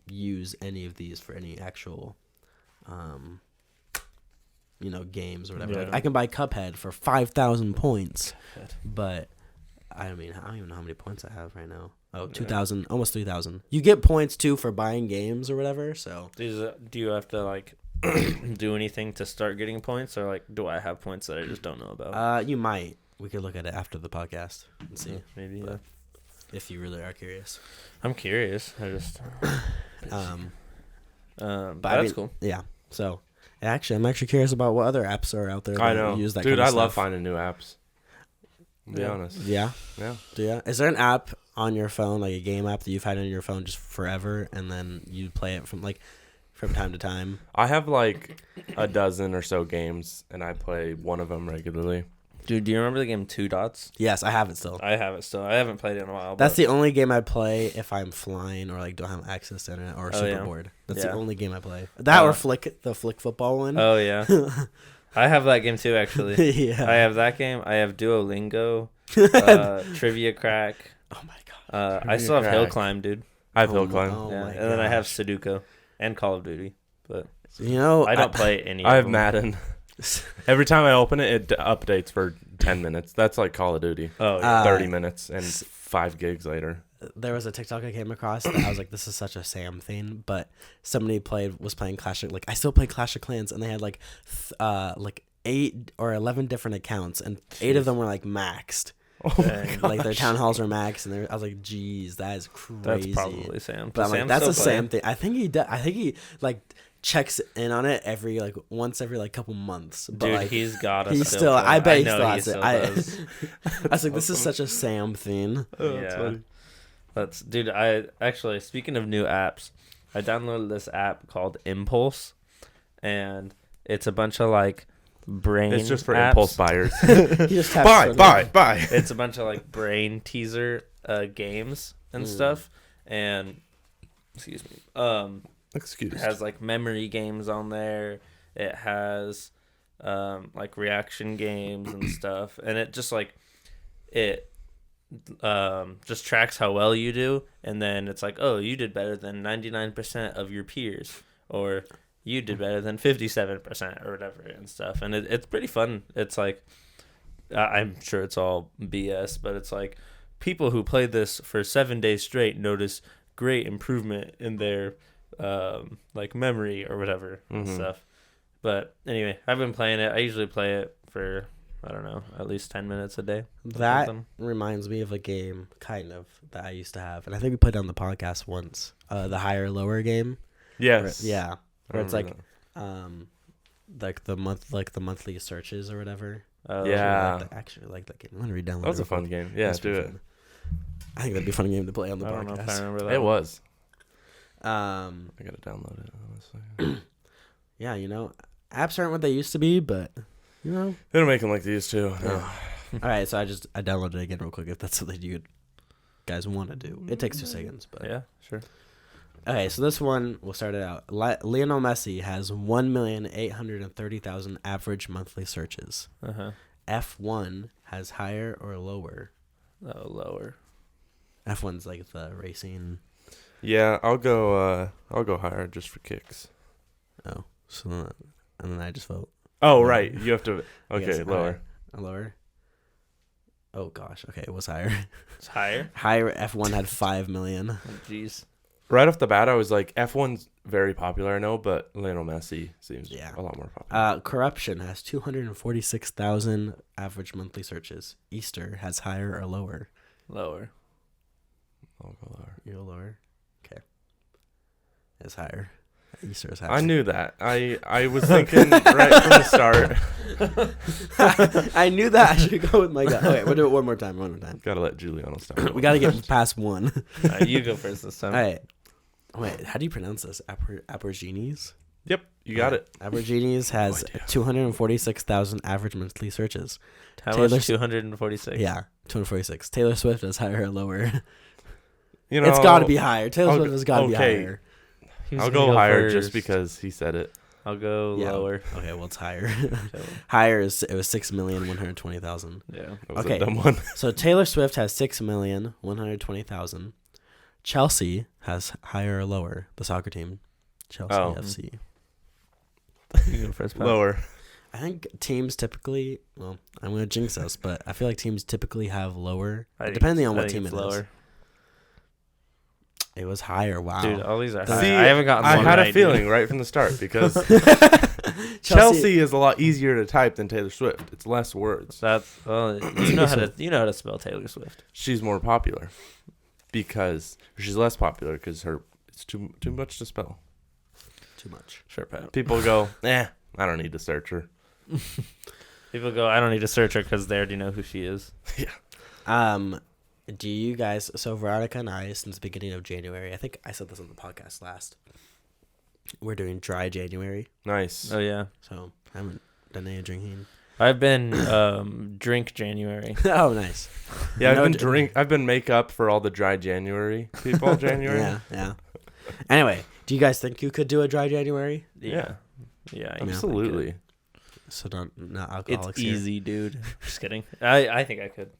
S1: use any of these for any actual games or whatever.
S3: Yeah.
S1: Like, I can buy Cuphead for 5,000 points,
S3: Cuphead.
S1: but I don't even know how many points I have right now. Oh, 2,000, almost 3,000. You get points too for buying games or whatever. So
S3: Do you have to like do anything to start getting points, or like do I have points that I just don't know about?
S1: you might. We could look at it after the podcast and see
S3: Maybe.
S1: but if you really are curious.
S3: I'm curious. I just.
S1: But
S3: That's cool.
S1: Yeah. So actually, I'm actually curious about what other apps are out there.
S2: I
S1: that
S2: know.
S1: use that
S2: Dude,
S1: kind of
S2: I love
S1: stuff.
S2: finding new apps. To be
S3: Yeah.
S2: honest.
S1: Yeah.
S2: Yeah.
S1: Yeah. Is there an app on your phone, like a game app that you've had on your phone just forever, and then you play it from time to time?
S2: I have like a dozen or so games, and I play one of them regularly.
S3: Dude, do you remember the game Two Dots?
S1: Yes, I have it still.
S3: I have it still. I haven't played it in a while.
S1: That's
S3: but
S1: the only game I play if I'm flying or like don't have access to internet or
S3: Oh,
S1: super
S3: yeah.
S1: bored. That's the
S3: Yeah.
S1: only game I play. That or
S3: Uh,
S1: Flick football one.
S3: Oh yeah, I have that game too. Actually,
S1: Yeah.
S3: I have that game. I have Duolingo, Trivia Crack.
S1: Oh my god.
S3: I still have Hill
S2: Crack.
S3: Climb, dude.
S2: I have
S1: Oh
S2: Hill
S1: my-
S2: Climb.
S1: oh
S3: Yeah,
S1: my
S3: and then I have
S1: gosh.
S3: Sudoku and Call of Duty. But
S1: You know,
S3: I don't play any.
S2: I
S3: of
S2: have
S3: them.
S2: Madden. Every time I open it, it updates for 10 minutes. That's like Call of Duty.
S3: Oh yeah.
S2: 30 minutes and 5 gigs later.
S1: There was a TikTok I came across that I was like, this is such a Sam thing, but somebody was playing Clash of, like, I still play Clash of Clans, and they had like 8 or 11 different accounts, and 8 of them were like maxed.
S2: Oh my
S3: Dang.
S2: god.
S1: Like their town halls are maxed, and I was like, geez, that is crazy.
S3: That's probably Sam.
S1: But I'm
S3: Does
S1: like,
S3: Sam
S1: that's a
S3: still play?
S1: Sam thing. I think he does. I think he like checks in on it once every couple months. But
S3: Dude,
S1: like,
S3: he's got
S1: he
S3: us.
S1: still. I bet he
S3: know
S1: still has it.
S3: still
S1: I
S3: does.
S1: was like, this is such a Sam thing.
S2: Oh, that's
S3: Yeah.
S2: funny.
S3: That's dude. I actually, speaking of new apps, I downloaded this app called Impulse, and it's a bunch of like brain.
S2: It's just for
S3: apps.
S2: impulse buyers.
S1: He just taps
S2: buy.
S3: It's a bunch of like brain teaser games and stuff, and excuse me.
S2: Excuse.
S3: It has like memory games on there. It has like reaction games and stuff, and it just like it just tracks how well you do, and then it's like, oh, you did better than 99% of your peers, or you did better than 57% or whatever and stuff, and it's pretty fun. It's like I'm sure it's all BS, but it's like people who play this for 7 days straight notice great improvement in their like memory or whatever and stuff. But anyway, I've been playing it. I usually play it for, I don't know, at least 10 minutes a day.
S1: That
S3: something.
S1: reminds me of a game, kind of, that I used to have, and I think we put it on the podcast once. The higher lower game.
S2: Yes.
S1: Yeah.
S2: I
S1: Where it's
S2: remember
S1: like the monthly searches or whatever.
S2: Yeah.
S1: Actually, like that game. I'm gonna re-download.
S2: That was
S1: it
S2: a fun
S1: real quick.
S2: game. Yeah,
S1: That's
S2: do
S1: pretty
S2: it.
S1: fun. I think that'd be a fun game to play on the
S3: I don't know if I
S1: podcast.
S3: remember that.
S2: It was.
S1: Um,
S2: I gotta download it. Honestly.
S1: yeah, apps aren't what they used to be, but
S2: They don't make them like they used to. No.
S1: All right, so I downloaded it again real quick if that's something you guys want to do. It takes 2 seconds, but
S3: Yeah, sure.
S1: okay. So this one we'll start it out. Lionel Messi has 1,830,000 average monthly searches.
S3: Uh-huh.
S1: F1 has higher or lower.
S3: Oh, lower.
S1: F1's like the racing.
S2: Yeah, I'll go higher just for kicks.
S1: Oh, so and then I just vote.
S2: Oh,
S1: Yeah.
S2: right. You have to.
S1: I guess,
S2: Okay, lower.
S1: Lower. Oh gosh. Okay, it was higher.
S3: It's higher.
S1: Higher. F1 had 5 million.
S3: Oh, jeez.
S2: Right off the bat, I was like, F1's very popular, I know, but Lionel Messi seems
S1: Yeah.
S2: a lot more popular.
S1: Corruption has 246,000 average monthly searches. Easter has higher or lower.
S3: Lower.
S2: I'll go lower.
S1: You go lower. Okay. It's higher. Easter is higher.
S2: I knew that. I was thinking right from the start.
S1: I knew that. I should go with my gut. Okay, we'll do it one more time.
S2: Gotta let Giuliano start.
S1: We got to get past one.
S3: All right, you go first this time.
S1: All right. Wait, how do you pronounce this? Aborigines?
S2: Yep, you got it.
S1: Aborigines has
S2: idea.
S1: 246,000 average monthly searches.
S3: How
S1: Taylor
S3: much?
S1: S-
S3: 246.
S1: Yeah, 246. Taylor Swift is higher or lower?
S2: You know,
S1: It's got to be higher. Taylor
S2: I'll
S1: Swift
S2: go-
S1: has got to be
S2: okay.
S1: higher.
S3: Who's
S2: I'll
S3: gonna
S2: go higher
S3: first?
S2: just because he said it.
S3: I'll go
S1: Yeah.
S3: lower.
S1: Okay, well, it's higher.
S3: So,
S1: Higher is it was 6,120,000.
S3: yeah.
S2: That was
S1: Okay.
S2: a dumb one.
S1: So Taylor Swift has 6,120,000. Chelsea has higher or lower. The soccer team, Chelsea
S2: Oh.
S1: FC.
S3: You go first. Pat.
S2: Lower.
S1: I think teams typically. Well, I'm gonna jinx us, but I feel like teams typically have lower,
S3: I think
S1: depending on
S3: I
S1: what
S3: think
S1: team
S3: it's
S1: it is.
S3: lower.
S1: It was higher. Wow.
S3: Dude, all these are
S2: See,
S3: high. I haven't gotten
S2: I
S3: one
S2: had a
S3: right,
S2: feeling
S3: dude.
S2: right from the start because Chelsea is a lot easier to type than Taylor Swift. It's less words.
S3: That's you know how to spell Taylor Swift.
S2: She's more popular because she's less popular because it's too much to spell.
S1: Too much.
S3: Sure, Pat.
S2: People go, I don't need to search her.
S3: People go, I don't need to search her because they already know who she is.
S1: Do you guys? So Veronica and I, since the beginning of January, I think I said this on the podcast last. We're doing dry January,
S2: Nice.
S3: Oh yeah,
S1: so I haven't done any drinking.
S3: I've been drink January.
S1: Oh, nice.
S2: Yeah,
S1: No,
S2: I've been makeup for all the dry January people. January.
S1: Yeah. Anyway, do you guys think you could do a dry January?
S3: Yeah, yeah. I
S2: Absolutely.
S1: So not
S3: It's
S1: alcoholics here.
S3: easy, dude. Just kidding. I think I could.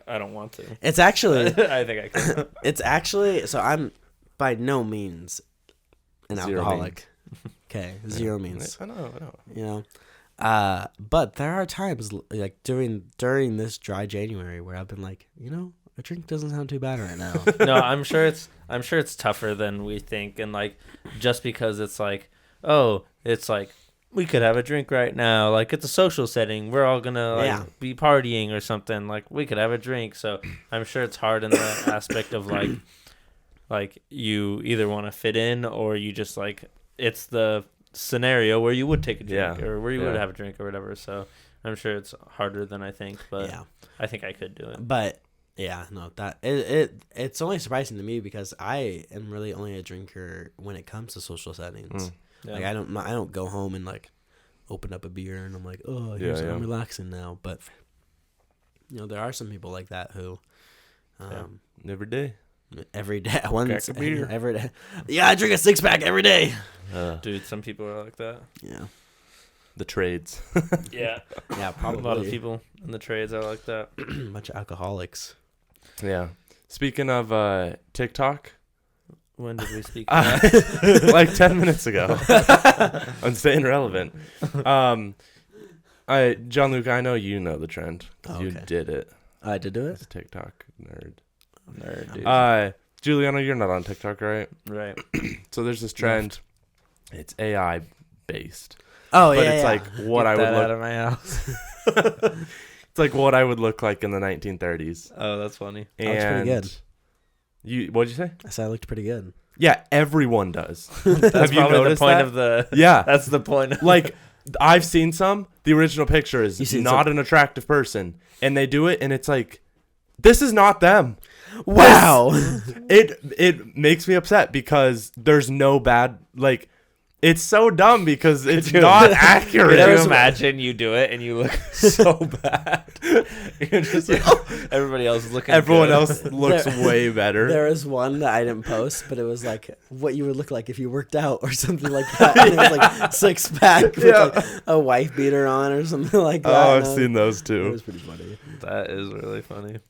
S3: I don't want to.
S1: It's actually
S3: I think I could.
S1: It's actually so I'm by no means an
S2: Zero
S1: alcoholic. Okay, zero means.
S2: I know.
S1: You know, but there are times like during this dry January where I've been like, you know, a drink doesn't sound too bad right now.
S3: No, I'm sure it's tougher than we think, and like just because it's like, oh, it's like we could have a drink right now, like it's a social setting, we're all gonna be partying or something, like we could have a drink. So I'm sure it's hard in the aspect of like you either want to fit in or you just like it's the scenario where you would take a drink or where you would have a drink or whatever. So I'm sure it's harder than I think, but
S1: Yeah,
S3: I think I could do it.
S1: but yeah, no, that it's only surprising to me because I am really only a drinker when it comes to social settings.
S3: Yeah.
S1: Like I don't go home and like open up a beer and I'm like, oh, I'm relaxing now. But you know, there are some people like that who,
S2: Every day.
S1: every day, once
S2: a beer.
S1: every day. Yeah, I drink a 6-pack every day.
S3: Dude, some people are like that.
S1: Yeah,
S2: The trades.
S3: Yeah.
S1: yeah, probably
S3: A lot of people in the trades are like that.
S1: bunch of alcoholics.
S2: Yeah. Speaking of TikTok,
S3: When did we speak of that?
S2: like 10 minutes ago. I'm staying relevant. Gianluca, I know you know the trend. 'Cause you
S1: Okay.
S2: did it.
S1: I did do
S2: As
S1: it.
S2: a TikTok nerd.
S3: Nerd, dude.
S2: Giuliano, you're not on TikTok, right?
S3: Right.
S2: So there's this trend. It's AI based.
S1: Oh
S2: But
S1: yeah,
S2: it's
S1: yeah.
S2: like what
S3: Get
S2: I would
S3: that
S2: look
S3: out of my house.
S2: it's like what I would look like in the 1930s.
S3: Oh, that's funny.
S1: That looks pretty
S2: And
S1: good.
S2: what'd you say?
S1: I said I looked pretty good.
S2: Yeah, everyone does.
S3: That's
S2: Have you
S3: probably the
S2: noticed
S3: point
S2: that?
S3: of the.
S2: Yeah.
S3: That's the point. Of
S2: Like I've seen some. The original picture
S1: You
S2: is
S1: seen
S2: not an attractive person, and they do it, and it's like, this is not them.
S1: Wow.
S2: It makes me upset because there's no bad like. It's so dumb because it's
S3: Dude.
S2: not accurate.
S3: Could you imagine you do it and you look so bad? You're just like, everybody else is looking.
S2: Everyone
S3: good.
S2: else looks
S1: There-
S2: way better.
S1: There was one that I didn't post, but it was like what you would look like if you worked out or something like that. And it was like 6-pack with like a wife beater on or something like that.
S2: Oh, I've
S1: And
S2: seen those
S1: It
S2: too.
S1: was pretty funny.
S3: That is really funny.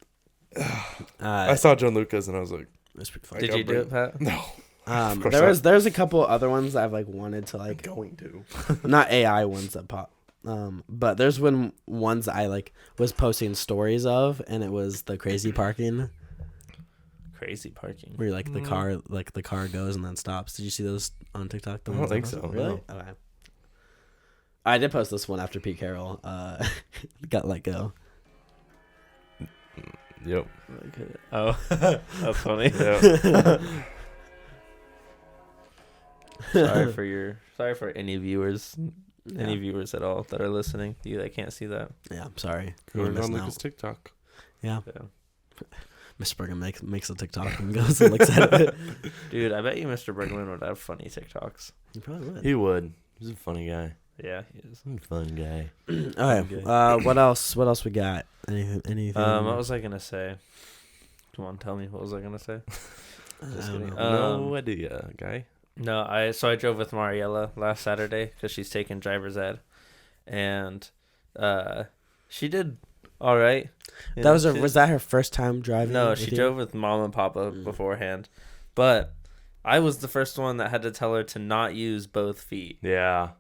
S2: I saw John Lucas and I was like,
S1: It was pretty funny.
S3: Did you do it, Pat?
S2: no, course
S1: There's a couple other ones that I've like wanted to like
S2: going to.
S1: not AI ones that pop. But there's ones that I like was posting stories of, and it was the crazy parking
S3: Crazy parking.
S1: where like the car goes and then stops. Did you see those on TikTok? The
S2: I don't
S1: ones
S2: think
S1: that-
S2: so,
S1: Really?
S2: no.
S1: Okay. I did post this one after Pete Carroll got let go.
S2: Yep.
S3: Oh, that's funny.
S2: Yeah.
S3: Sorry for any viewers, any viewers at all that are listening. You that can't see that.
S1: Yeah, I'm sorry.
S2: Who
S1: You're
S2: on
S1: missing
S2: Lucas
S1: out.
S2: TikTok?
S1: Yeah,
S3: Yeah.
S1: Mr. Brigham makes a TikTok and goes and looks at it.
S3: Dude, I bet you Mr. Bergman would have funny TikToks.
S1: He probably would.
S2: He would. He's a funny guy.
S3: Yeah, he is.
S2: He's a fun guy.
S1: Okay. What else? What else we got? Anything?
S3: What was I gonna say? Come on, tell me. What was I gonna say? Just
S1: I don't
S3: kidding.
S1: know.
S2: No idea, guy.
S3: No, I drove with Mariella last Saturday because she's taking driver's ed, and she did all right. You know, she-
S1: Was that her first time driving?
S3: No,
S1: with
S3: she
S1: you?
S3: drove with mom and papa beforehand, but I was the first one that had to tell her to not use both feet.
S2: Yeah.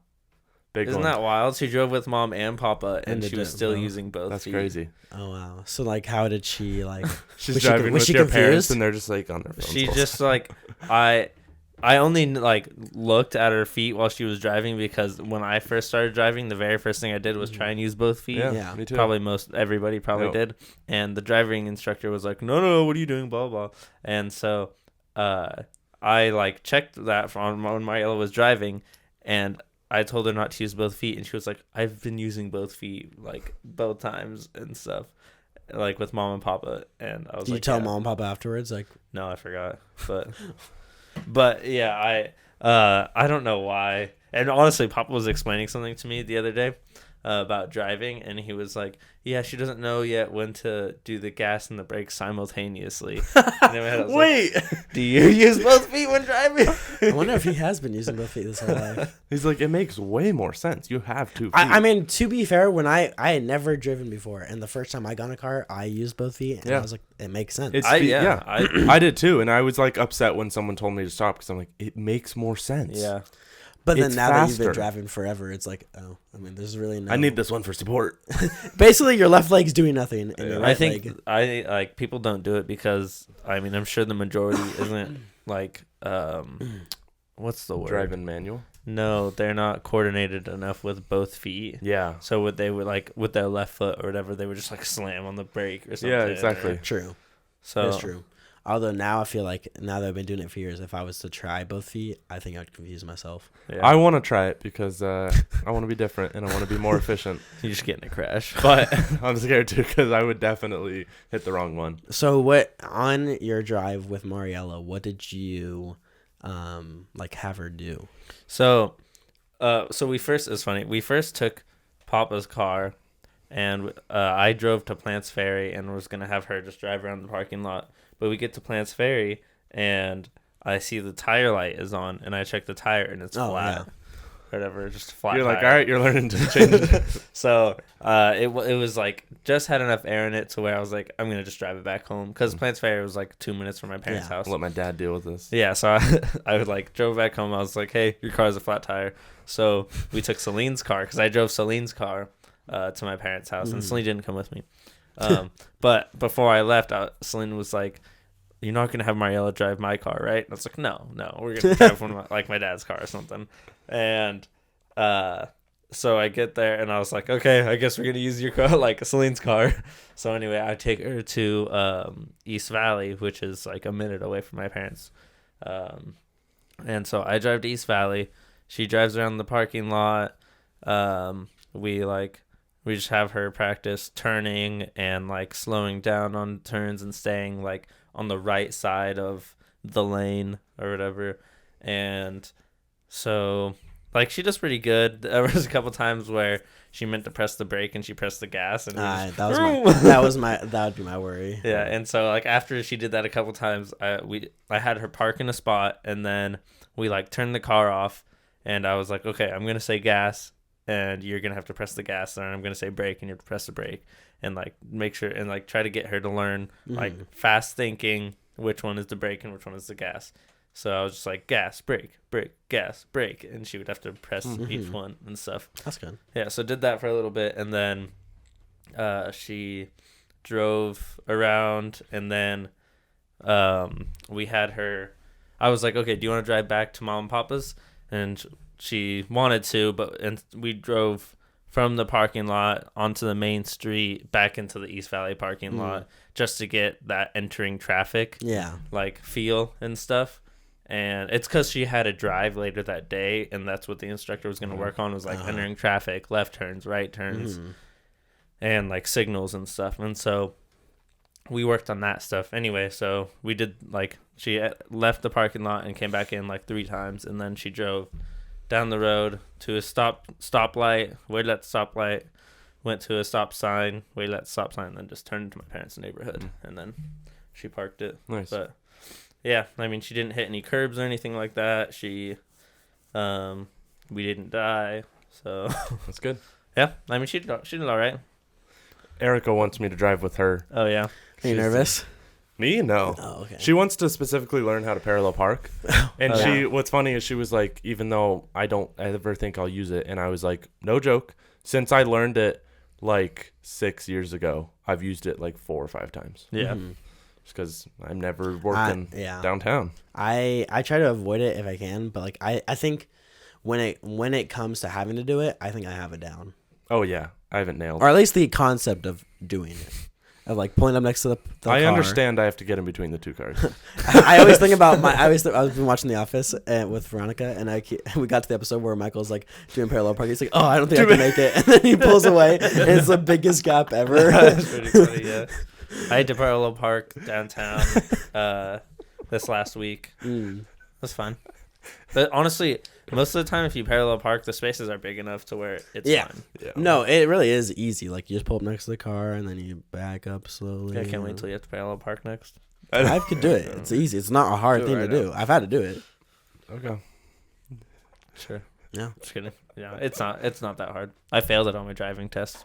S2: Big
S3: Isn't
S2: one.
S3: that wild? She drove with mom and papa, and
S1: they
S3: she was
S1: did
S3: still
S1: both.
S3: using both.
S2: That's
S3: feet.
S2: crazy.
S1: Oh wow. So like, how did she like?
S2: She's
S1: Was she-
S2: driving
S1: was
S2: with
S1: she
S2: your parents,
S1: confused?
S2: and they're just like on their phones.
S3: She
S2: all the
S3: just
S2: time.
S3: like I only like looked at her feet while she was driving because when I first started driving, the very first thing I did was try and use both feet.
S2: Yeah, me too.
S3: Probably everybody
S2: Yep.
S3: did, and the driving instructor was like, no, what are you doing, blah blah. And so I like checked that from when Mariella was driving, and I told her not to use both feet, and she was like, I've been using both feet like both times and stuff, like with mom and papa. And I was
S1: Did you
S3: like,
S1: tell
S3: yeah.
S1: mom and papa afterwards? Like,
S3: No, I forgot. But yeah, I don't know why. And honestly, Papa was explaining something to me the other day about driving, and he was like, "Yeah, she doesn't know yet when to do the gas and the brake simultaneously." And in my head, I was
S2: Wait.
S3: like, do you use both feet when driving?
S1: I wonder if he has been using both feet this whole life.
S2: He's like, it makes way more sense. You have 2 feet.
S1: I mean, to be fair, when I had never driven before, and the first time I got in a car, I used both feet, and
S2: Yeah.
S1: I was like, it makes sense.
S2: It's
S3: Yeah,
S2: I did too, and I was like upset when someone told me to stop because I'm like, it makes more sense.
S3: Yeah.
S1: But then
S2: it's
S1: now that you've been
S2: faster.
S1: driving forever, it's like, oh, I mean, there's really no.
S2: I need this one for support.
S1: Basically, your left leg's doing nothing, and your right
S3: I think
S1: leg.
S3: I like people don't do it because I mean I'm sure the majority isn't like what's the word?
S2: Driving manual.
S3: No, they're not coordinated enough with both feet.
S2: Yeah.
S3: So they would like with their left foot or whatever, they would just like slam on the brake or something.
S2: Yeah, exactly.
S3: or-
S1: True.
S3: So
S1: That's true. Although now I feel like now that I've been doing it for years, if I was to try both feet, I think I'd confuse myself.
S3: yeah.
S2: I want to try it because I want to be different and I want to be more efficient.
S3: you just get in a crash.
S2: But I'm scared too because I would definitely hit the wrong one.
S1: So what on your drive with Mariella? What did you like have her do?
S3: So we first it's funny. We first took Papa's car, and I drove to Plants Ferry and was gonna have her just drive around the parking lot. But we get to Plants Ferry and I see the tire light is on, and I check the tire and it's
S1: Oh,
S3: flat.
S1: yeah.
S3: Whatever, just a flat.
S2: You're like,
S3: tire.
S2: all right, you're learning to change it.
S3: So it was like just had enough air in it to where I was like, I'm gonna just drive it back home because Plants Ferry was like 2 minutes from my parents'
S1: Yeah.
S3: house.
S2: I'll let my dad deal with this.
S3: Yeah, so I would like drove back home. I was like, hey, your car has a flat tire. So we took Celine's car because I drove Celine's car to my parents' house, and Celine didn't come with me. But before I left, Celine was like, you're not gonna have Mariella drive my car, right? And I was like, no, we're gonna drive one of my dad's car or something. And so I get there and I was like, okay, I guess we're gonna use your car, like Celine's car. So anyway, I take her to East Valley, which is like a minute away from my parents. And so I drive to East Valley. She drives around the parking lot. We just have her practice turning and like slowing down on turns and staying like on the right side of the lane or whatever. And so like she does pretty good. There was a couple times where she meant to press the brake and she pressed the gas, and we just-
S1: That would be my worry.
S3: yeah. And so like after she did that a couple times, I had her park in a spot, and then we like turned the car off, and I was like, okay, I'm gonna say gas, and you're gonna have to press the gas, and I'm gonna say brake, and you have to press the brake, and like make sure and like try to get her to learn like fast thinking which one is the brake and which one is the gas. So I was just like, gas, brake, brake, gas, brake. And she would have to press each
S1: Mhm.
S3: one and stuff.
S1: That's good.
S3: Yeah, so did that for a little bit. And then she drove around. And then we had her. I was like, okay, do you want to drive back to Mom and Papa's? And she wanted to, and we drove from the parking lot onto the main street back into the East Valley parking lot just to get that entering traffic
S1: Yeah.
S3: like feel and stuff. And it's because she had a drive later that day, and that's what the instructor was going to work on, was like entering traffic, left turns, right turns, and like signals and stuff. And so we worked on that stuff anyway. So we did, like, she left the parking lot and came back in like 3 times, and then she drove down the road to a stoplight, waited at the stoplight, went to a stop sign, waited at the stop sign, and then just turned into my parents' neighborhood, and then she parked it.
S2: Nice.
S3: But yeah, I mean, she didn't hit any curbs or anything like that. We didn't die, so
S2: That's good.
S3: yeah. I mean, she did all right.
S2: Erica wants me to drive with her.
S3: Oh yeah.
S1: Are you nervous?
S2: Me? No.
S1: Oh, okay.
S2: She wants to specifically learn how to parallel park. And
S3: Oh, yeah.
S2: what's funny is she was like, even though I don't ever think I'll use it, and I was like, no joke, since I learned it like 6 years ago, I've used it like 4 or 5 times.
S3: Yeah.
S1: Mhm.
S2: Just because I'm never working
S1: yeah.
S2: downtown.
S1: I try to avoid it if I can, but like I think when it comes to having to do it, I think I have it down,
S2: Oh yeah, I haven't nailed.
S1: or at least the concept of doing it, of like pulling up next to the
S2: I
S1: car.
S2: understand I have to get in between the 2 cars.
S1: I always think about I've been watching The Office with Veronica, and we got to the episode where Michael's like doing parallel parking. He's like, "Oh, I don't think I can make it," and then he pulls away, and it's the biggest gap ever.
S3: That's pretty funny. Yeah. I had to parallel park downtown this last week. That's fine. But honestly, most of the time, if you parallel park, the spaces are big enough to where it's
S1: Yeah.
S3: fine.
S2: Yeah.
S1: No, it really is easy. Like, you just pull up next to the car, and then you back up slowly.
S3: I can't wait till you have to parallel park next.
S1: I could do it. It's easy. It's not a hard
S3: Do it
S1: thing
S3: right
S1: to do. I've had to do it.
S2: Okay.
S3: Sure.
S1: Yeah.
S3: Just kidding. Yeah, it's not that hard. I failed it on my driving test.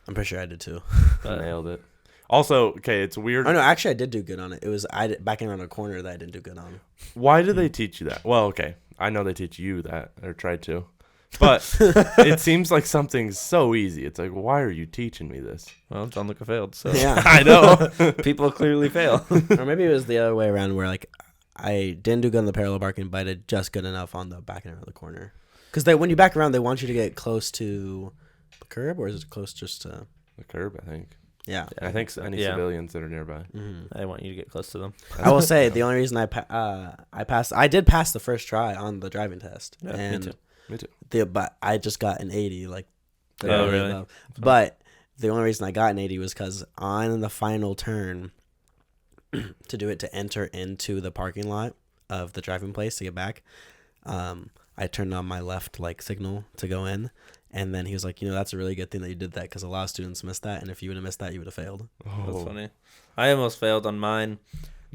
S1: I'm pretty sure I did too.
S3: But
S2: Nailed it. Also, okay, it's weird.
S1: Oh no, actually I did do good on it. It was backing around a corner that I didn't do good on.
S2: Why do they teach you that? Well, okay, I know they teach you that, or tried to, but it seems like something so easy. It's like, why are you teaching me this?
S3: well, John Luca failed, so
S1: Yeah.
S2: I know.
S3: people clearly fail.
S1: Or maybe it was the other way around, where like I didn't do good on the parallel parking, but I did just good enough on the backing around the corner. Because when you back around, they want you to get close to the curb, or is it close just to?
S2: The curb, I think.
S1: Yeah.
S2: I think any
S3: Yeah.
S2: civilians that are nearby.
S3: I want you to get close to them.
S1: I will say the only reason I did pass the first try on the driving test,
S3: Yeah, me
S1: and
S3: too.
S2: Me too.
S1: but I just got an 80, like.
S3: Oh, really?
S1: above. But the only reason I got an 80 was because on the final turn, to do it to enter into the parking lot of the driving place to get back, I turned on my left like signal to go in. And then he was like, that's a really good thing that you did that, because a lot of students miss that. And if you would have missed that, you would have failed.
S3: That's funny. I almost failed on mine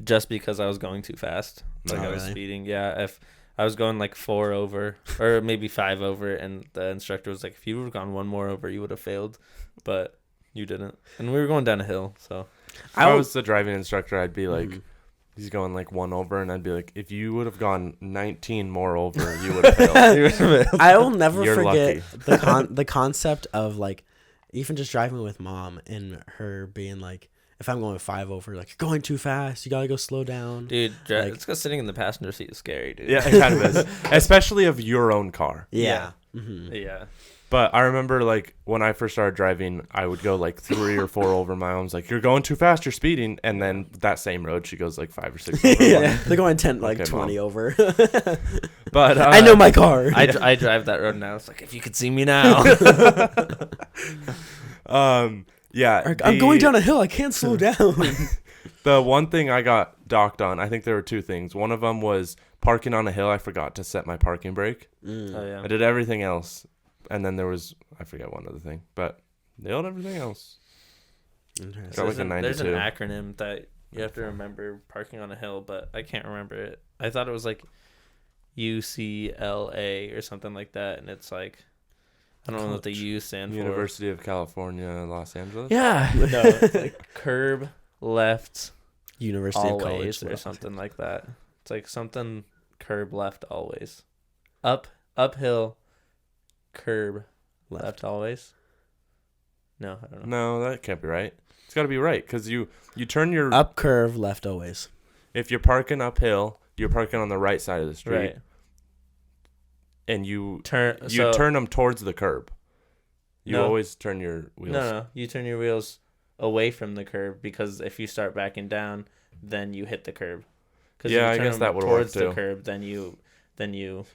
S3: just because I was going too fast. Like,
S1: Oh,
S3: I was
S1: really?
S3: speeding. Yeah, if I was going like 4 over or maybe 5 over, and the instructor was like, if you would have gone 1 more over, you would have failed. But you didn't. And we were going down a hill, so.
S2: If I was the driving instructor, I'd be like,
S1: Mhm.
S2: he's going like 1 over, and I'd be like, if you would have gone 19 more over, you would have failed.
S1: I will never
S2: You're
S1: forget
S2: lucky.
S1: the concept of like even just driving with mom and her being like, if I'm going 5 over, like, you're going too fast, you gotta go slow down.
S3: Dude,
S1: Like-
S3: it's because sitting in the passenger seat is scary, dude.
S2: Yeah, it kind of is. Especially of your own car.
S1: Yeah. Mm-hmm.
S3: Yeah.
S2: But I remember, like, when I first started driving, I would go, like, 3 or 4 over. My mom's like, you're going too fast, you're speeding. And then that same road, she goes, like, 5 or 6 over.
S1: Yeah, they're going 10, like
S2: Okay,
S1: 20 over.
S2: But
S1: I know my car.
S3: I drive that road now. It's like, if you could see me now.
S2: Yeah.
S1: I'm going down a hill. I can't slow down.
S2: The one thing I got docked on, I think there were 2 things. One of them was parking on a hill. I forgot to set my parking brake.
S3: Oh, yeah.
S2: I did everything else. And then there was, I forget one other thing. But nailed everything else.
S1: Interesting.
S2: Got like a
S3: There's an
S2: 92.
S3: acronym that you have to remember, parking on a hill, but I can't remember it. I thought it was like UCLA or something like that, and it's like, I don't know what the U stand for.
S2: University of California, Los Angeles.
S3: Yeah. No, it's like curb left
S1: University of College.
S3: always or something like that. It's like something curb left always. Uphill, curb left always. No, I don't know.
S2: No, that can't be right. It's got to be right because you turn your
S1: Up curve, left always.
S2: if you're parking uphill, you're parking on the right side of the street,
S3: Right.
S2: and you
S3: Turn.
S2: turn them towards the curb. You
S3: No.
S2: always turn your wheels.
S3: No. You turn your wheels away from the curb because if you start backing down, then you hit the curb.
S2: Yeah, I guess that would work
S3: towards the
S2: too.
S3: curb, then you.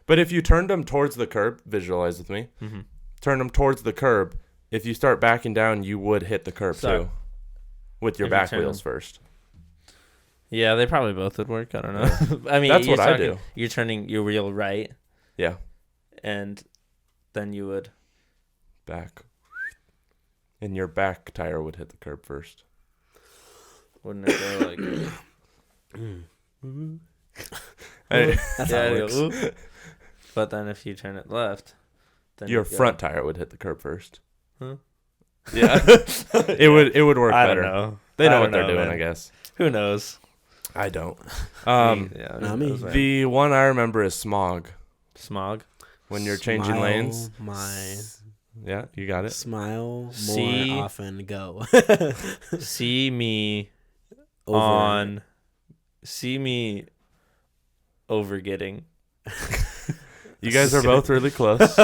S2: But if you turned them towards the curb, visualize with me.
S3: Mm-hmm.
S2: Turn them towards the curb. If you start backing down, you would hit the curb
S3: So-
S2: too, with your
S3: If you
S2: back
S3: turn
S2: wheels first.
S3: Yeah, they probably both would work. I don't know. I mean,
S2: That's
S3: you're
S2: what I
S3: talking-
S2: do.
S3: You're turning your wheel right,
S2: Yeah,
S3: and then you would.
S2: back. And your back tire would hit the curb first.
S3: Wouldn't it go like?
S2: Hey,
S1: That's how
S3: Yeah,
S1: it
S3: you
S1: works.
S3: go, "Oop." But then if you turn it left, then
S2: your
S3: you go-
S2: front tire would hit the curb first.
S3: Huh?
S2: Yeah, it would work
S3: I
S2: better.
S3: don't know.
S2: They know
S3: I
S2: what
S3: don't
S2: they're
S3: know,
S2: doing,
S3: man.
S2: I guess.
S3: Who knows?
S2: I don't.
S3: Yeah,
S1: not
S3: who
S1: me.
S3: knows, man.
S2: The one I remember is smog.
S3: Smog.
S2: When you're changing
S1: Smile,
S2: lanes.
S1: My
S2: Yeah, you got it.
S1: smile more
S3: See?
S1: often. Go.
S3: See me
S1: Over.
S3: on. See me over getting.
S2: You guys are both really close.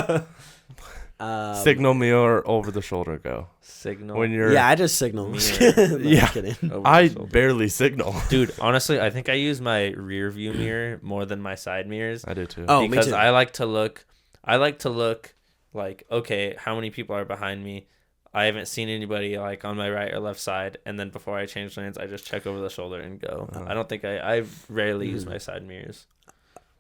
S2: Signal me or over the shoulder go.
S3: Signal.
S2: When you're
S1: Yeah, I just signal.
S3: Mirror.
S1: No,
S2: Yeah.
S1: I'm kidding.
S3: over
S2: I
S3: the shoulder.
S2: barely signal.
S3: Dude, honestly, I think I use my rear view mirror more than my side mirrors
S2: I do too.
S1: Oh, me
S3: because
S1: too.
S3: I like to look like, okay, how many people are behind me? I haven't seen anybody like on my right or left side, and then before I change lanes, I just check over the shoulder and go.
S2: Uh-huh.
S3: I don't think I rarely use my side mirrors.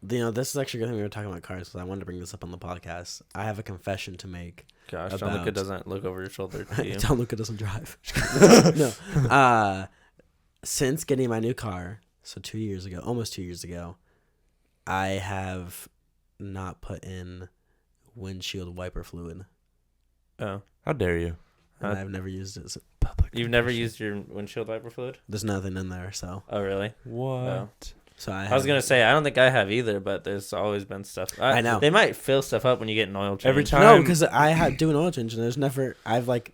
S1: You know, this is actually a good thing we were talking about cars because I wanted to bring this up on the podcast. I have a confession to make.
S3: Gosh,
S1: About-
S3: John Luca doesn't look over your shoulder to you.
S1: John Luca doesn't drive. No. Since getting my new car, so 2 years ago, almost 2 years ago, I have not put in windshield wiper fluid.
S3: Oh,
S2: How dare you?
S1: And
S3: Huh?
S1: I've never used it. So
S3: you've never used your windshield wiper fluid?
S1: there's nothing in there, so
S3: Oh, really?
S2: What?
S3: I was gonna say I don't think I have either, but there's always been stuff.
S1: I know.
S3: They might fill stuff up when you get an oil change.
S2: Every time
S1: No, because I do an oil change and there's never. I've like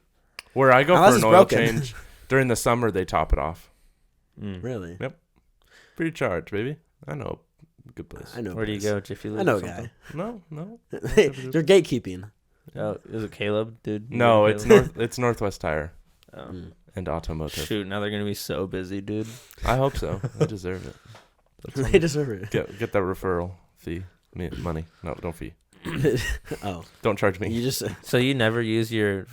S2: where I go
S1: Unless
S2: for
S1: it's
S2: an oil
S1: broken.
S2: change during the summer, they top it off.
S3: Mm.
S1: really.
S2: Free charge, baby. I know. Good place.
S1: I know.
S3: Where do you
S1: place.
S3: go, Jiffy Lube?
S1: I know
S3: or
S1: a
S3: something?
S1: guy.
S2: No.
S1: They're gatekeeping.
S3: Oh, is it Caleb, dude? You
S2: No,
S3: go
S2: it's
S3: Caleb?
S2: It's Northwest Tire
S3: Oh.
S1: Mm.
S2: and Automotive.
S3: Shoot, now they're gonna be so busy, dude.
S2: I hope so. I deserve it.
S1: They deserve it.
S2: Get that referral fee. Money. No, don't fee.
S1: Oh,
S2: Don't charge me.
S1: you just.
S3: So you never use your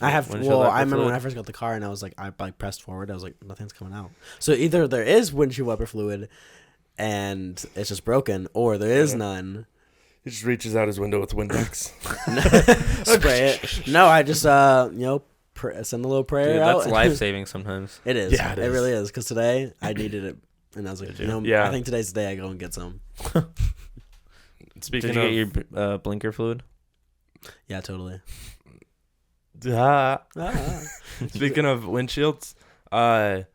S1: I have.
S3: windshield
S1: Well,
S3: wiper
S1: I remember
S3: fluid?
S1: when I first got the car and I was like, I like pressed forward. I was like, nothing's coming out. So either there is windshield wiper fluid, and it's just broken, or there is
S2: Yeah.
S1: none.
S2: He just reaches out his window with Windex.
S1: Spray it. No, I just send a little prayer
S3: Dude,
S1: out.
S3: that's life saving sometimes.
S1: It is.
S2: Yeah, it
S1: it
S2: is.
S1: really is. Because today I needed it, and I was like,
S3: Did
S1: you
S3: you?
S1: know,
S2: Yeah.
S1: I think today's the day I go and get some.
S2: Speaking
S3: Did you
S2: of,
S3: get your blinker fluid?
S1: Yeah, totally.
S2: Ah.
S1: Ah.
S2: Speaking of windshields, I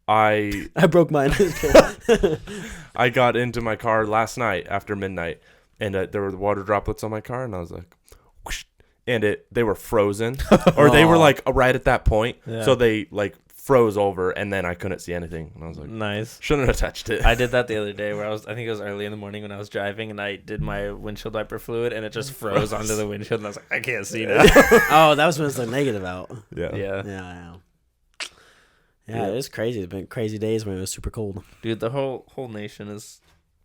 S1: I broke mine.
S2: I got into my car last night after midnight, and there were water droplets on my car, and I was like, whoosh, and they were frozen, or they were
S1: Aw.
S2: like right at that point,
S3: Yeah.
S2: so they like froze over, and then I couldn't see anything, and I was like,
S3: Nice.
S2: shouldn't have touched it.
S3: I did that the other day where I think it was early in the morning when I was driving and I did my windshield wiper fluid and it just froze onto the windshield and I was like, I can't see now.
S1: Oh, that was when it's like negative out.
S2: yeah.
S3: Yeah.
S1: Yeah. Yeah, it is crazy. It's been crazy days when it was super cold.
S3: Dude, the whole nation is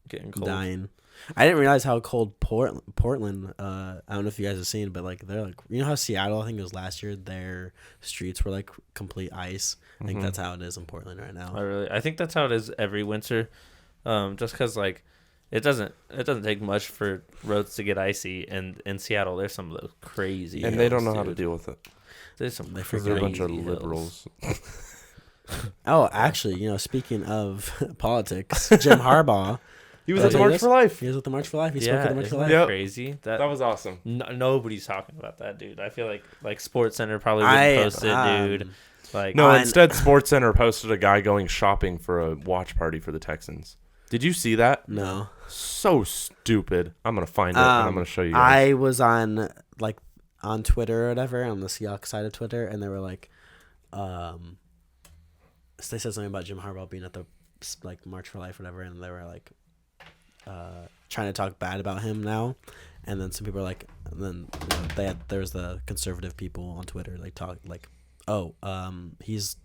S3: getting cold.
S1: Dying. I didn't realize how cold Portland. I don't know if you guys have seen, but like they're like, you know how Seattle, I think it was last year, their streets were like complete ice. I think
S2: Mhm.
S1: that's how it is in Portland right now.
S3: I think that's how it is every winter. Just because like it doesn't take much for roads to get icy, and in Seattle there's some of those crazy
S2: And they don't know
S3: hills,
S2: how to
S3: dude.
S2: deal with it
S3: There's some
S1: They
S2: because they're a bunch of
S3: crazy hills.
S2: liberals.
S1: Oh, actually, you know, speaking of politics, Jim Harbaugh,
S2: He was
S1: Did
S2: at the
S1: you
S2: March
S1: this?
S2: for Life.
S1: he was with the March for Life. He spoke
S3: Yeah,
S1: at the March for
S3: isn't
S1: Life.
S3: that
S2: Yep.
S3: crazy?
S2: That was awesome.
S3: Nobody's talking about that, dude. I feel like Sports Center probably wouldn't post it, dude. Like
S2: No,
S1: I-
S2: instead, SportsCenter posted a guy going shopping for a watch party for the Texans. Did you see that?
S1: No.
S2: So stupid. I'm gonna find it and I'm gonna show you guys.
S1: I was on Twitter or whatever, on the Seahawks side of Twitter, and they were like, they said something about Jim Harbaugh being at the March for Life or whatever, and they were like trying to talk bad about him now, and then some people are like, and then there's the conservative people on Twitter talk he's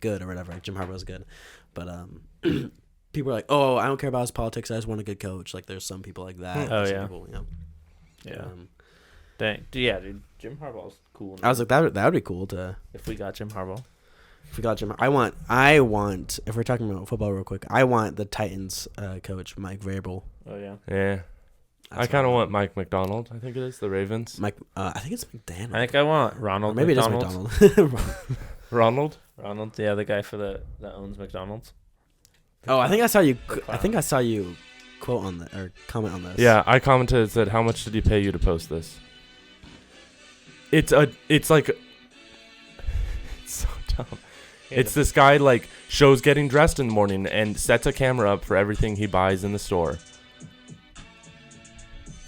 S1: good or whatever, Jim Harbaugh's good, but people are like, oh, I don't care about his politics, I just want a good coach. There's some people like that.
S3: Oh,
S1: some
S3: yeah.
S1: people,
S3: Yeah. Dang. Yeah, dude. Jim Harbaugh's cool.
S1: I was like, that would be cool to.
S3: If we got Jim Harbaugh.
S1: If we got Jim, I want. If we're talking about football real quick, I want the Titans coach Mike Vrabel.
S3: Oh yeah.
S2: Yeah. I kind of want Mike McDonald. I think it is the Ravens.
S1: Mike. I think it's McDaniel.
S3: I think I want Ronald.
S1: Or maybe
S3: McDonald.
S1: it is McDonald.
S2: Ronald.
S3: Ronald, yeah, the guy that owns McDonald's.
S1: Oh, I think I saw you. I think I saw you quote on the or comment on this.
S2: Yeah, I commented and said, "How much did he pay you to post this?" It's so dumb. It's this guy shows getting dressed in the morning and sets a camera up for everything he buys in the store.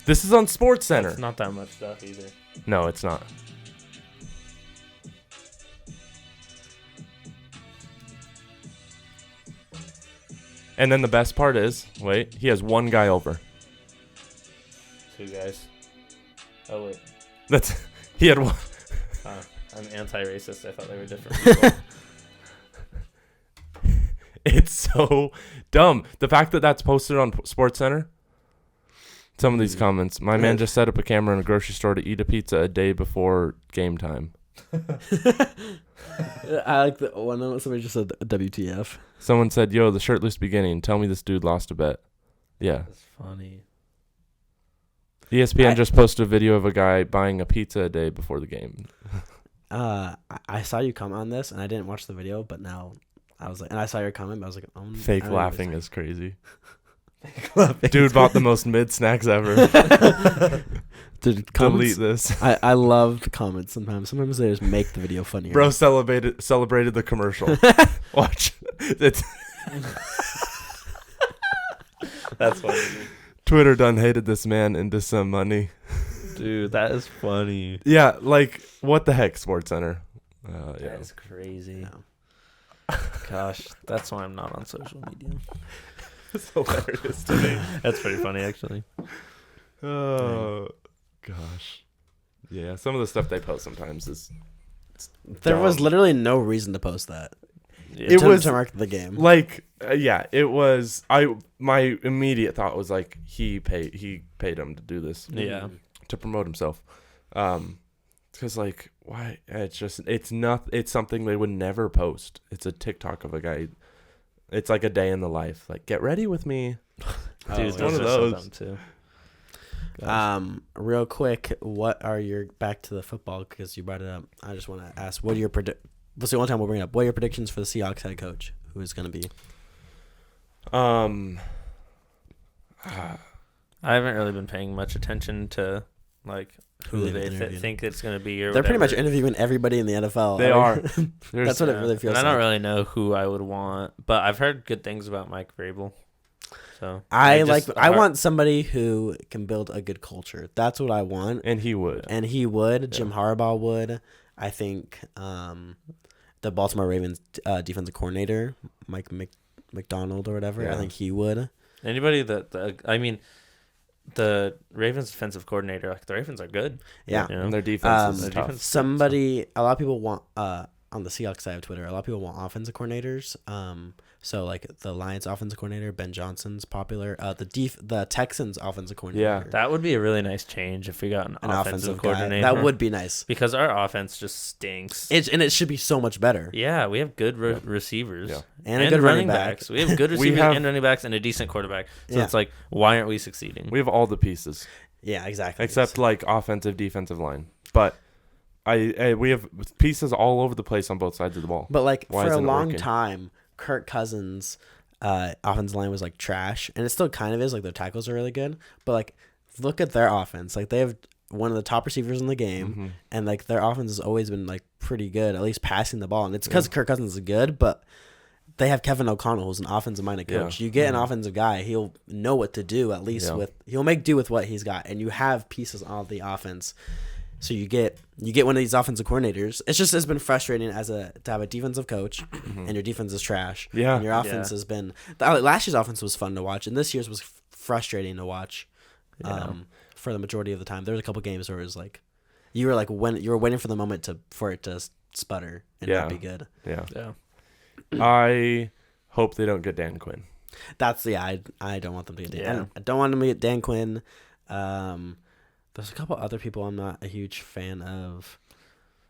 S2: This is on Sports Center.
S3: It's not that much stuff either.
S2: No, it's not. And then the best part is, wait, he has one guy over.
S3: 2 guys. Oh wait.
S2: He had one.
S3: I'm anti-racist. I thought they were different people.
S2: It's so dumb. The fact that that's posted on Sports Center. Some of these comments. My man just set up a camera in a grocery store to eat a pizza a day before game time.
S1: I like the one that somebody just said WTF.
S2: Someone said, "Yo, the shirtless beginning. Tell me this dude lost a bet." Yeah.
S3: That's funny.
S2: ESPN just posted a video of a guy buying a pizza a day before the game.
S1: I saw you comment on this, and I didn't watch the video, but now I was like, and I saw your comment, but I was like, oh,
S2: Fake laughing is crazy.
S1: Fake laughing.
S2: Dude bought the most mid snacks ever.
S1: Dude,
S2: Delete this.
S1: I love the comments sometimes. Sometimes they just make the video funnier.
S2: Bro celebrated the commercial. Watch. It's
S3: That's funny. Dude.
S2: Twitter done hated this man into some money.
S3: Dude, that is funny.
S2: Yeah, what the heck, Sports Center? Yeah.
S3: That's crazy.
S1: Yeah.
S3: Gosh, that's why I'm not on social media.
S2: It's hilarious to me.
S3: That's pretty funny, actually.
S2: Oh, gosh. Yeah, some of the stuff they post sometimes is
S1: There was
S2: dumb.
S1: literally no reason to post that.
S3: Yeah.
S2: It was
S1: to mark the game.
S2: It was. My immediate thought was he paid him to do this.
S3: Yeah.
S2: To promote himself, because why? It's something they would never post. It's a TikTok of a guy. It's like a day in the life. Get ready with me.
S3: Dude,
S2: one of
S3: are
S2: those.
S3: so dumb too. Gosh.
S1: Real quick, what are your back to the football because you brought it up? I just want to ask, what are your What's the one time we'll bring it up? What are your predictions for the Seahawks head coach? Who is going to be?
S3: I haven't really been paying much attention to who they think it's going to be. Or
S1: They're pretty much
S3: whatever.
S1: interviewing everybody in the NFL.
S2: They are.
S1: That's what it really feels
S3: and I
S1: like.
S3: don't really know who I would want, but I've heard good things about Mike Vrabel. So
S1: I want somebody who can build a good culture. That's what I want.
S2: And he would.
S1: And he would. Jim Harbaugh would. I think the Baltimore Ravens defensive coordinator, Mike McDonald or whatever,
S2: Yeah.
S1: I think he would.
S3: Anybody the Ravens defensive coordinator, the Ravens are good.
S1: Yeah.
S3: You know?
S2: And their defense is
S3: their
S2: tough.
S3: defense-
S1: A lot of people want on the Seahawks side of Twitter, a lot of people want offensive coordinators. So the Lions offensive coordinator, Ben Johnson's popular. The Texans offensive coordinator.
S2: Yeah.
S3: That would be a really nice change if we got an offensive coordinator.
S1: Guy. That would be nice.
S3: Because our offense just stinks.
S1: It should be so much better.
S3: Yeah, we have good receivers.
S2: Yeah.
S1: And a good running back.
S3: backs. We have good receivers and running backs and a decent quarterback. So it's why aren't we succeeding?
S2: We have all the pieces.
S1: Yeah, exactly.
S2: Except offensive, defensive line. But we have pieces all over the place on both sides of the ball.
S1: But
S2: Why
S1: for a
S2: isn't it
S1: long
S2: working?
S1: time, Kirk Cousins' offensive line was trash, and it still kind of is. Their tackles are really good, but look at their offense. They have one of the top receivers in the game, and their offense has always been pretty good, at least passing the ball. And it's because Kirk Cousins is good, but they have Kevin O'Connell, who's an offensive-minded coach.
S2: Yeah.
S1: You get an offensive guy, he'll know what to do, at least he'll make do with what he's got. And you have pieces on the offense. So you get one of these offensive coordinators. It's been frustrating to have a defensive coach, and your defense is trash.
S2: Yeah.
S1: And your offense has been last year's offense was fun to watch, and this year's was frustrating to watch. For the majority of the time, there was a couple games where it was like you were waiting for the moment for it to sputter and not be good.
S2: Yeah.
S3: Yeah.
S2: I hope they don't get Dan Quinn.
S1: I don't want them to get Dan. I don't want them to get Dan Quinn. There's a couple other people I'm not a huge fan of.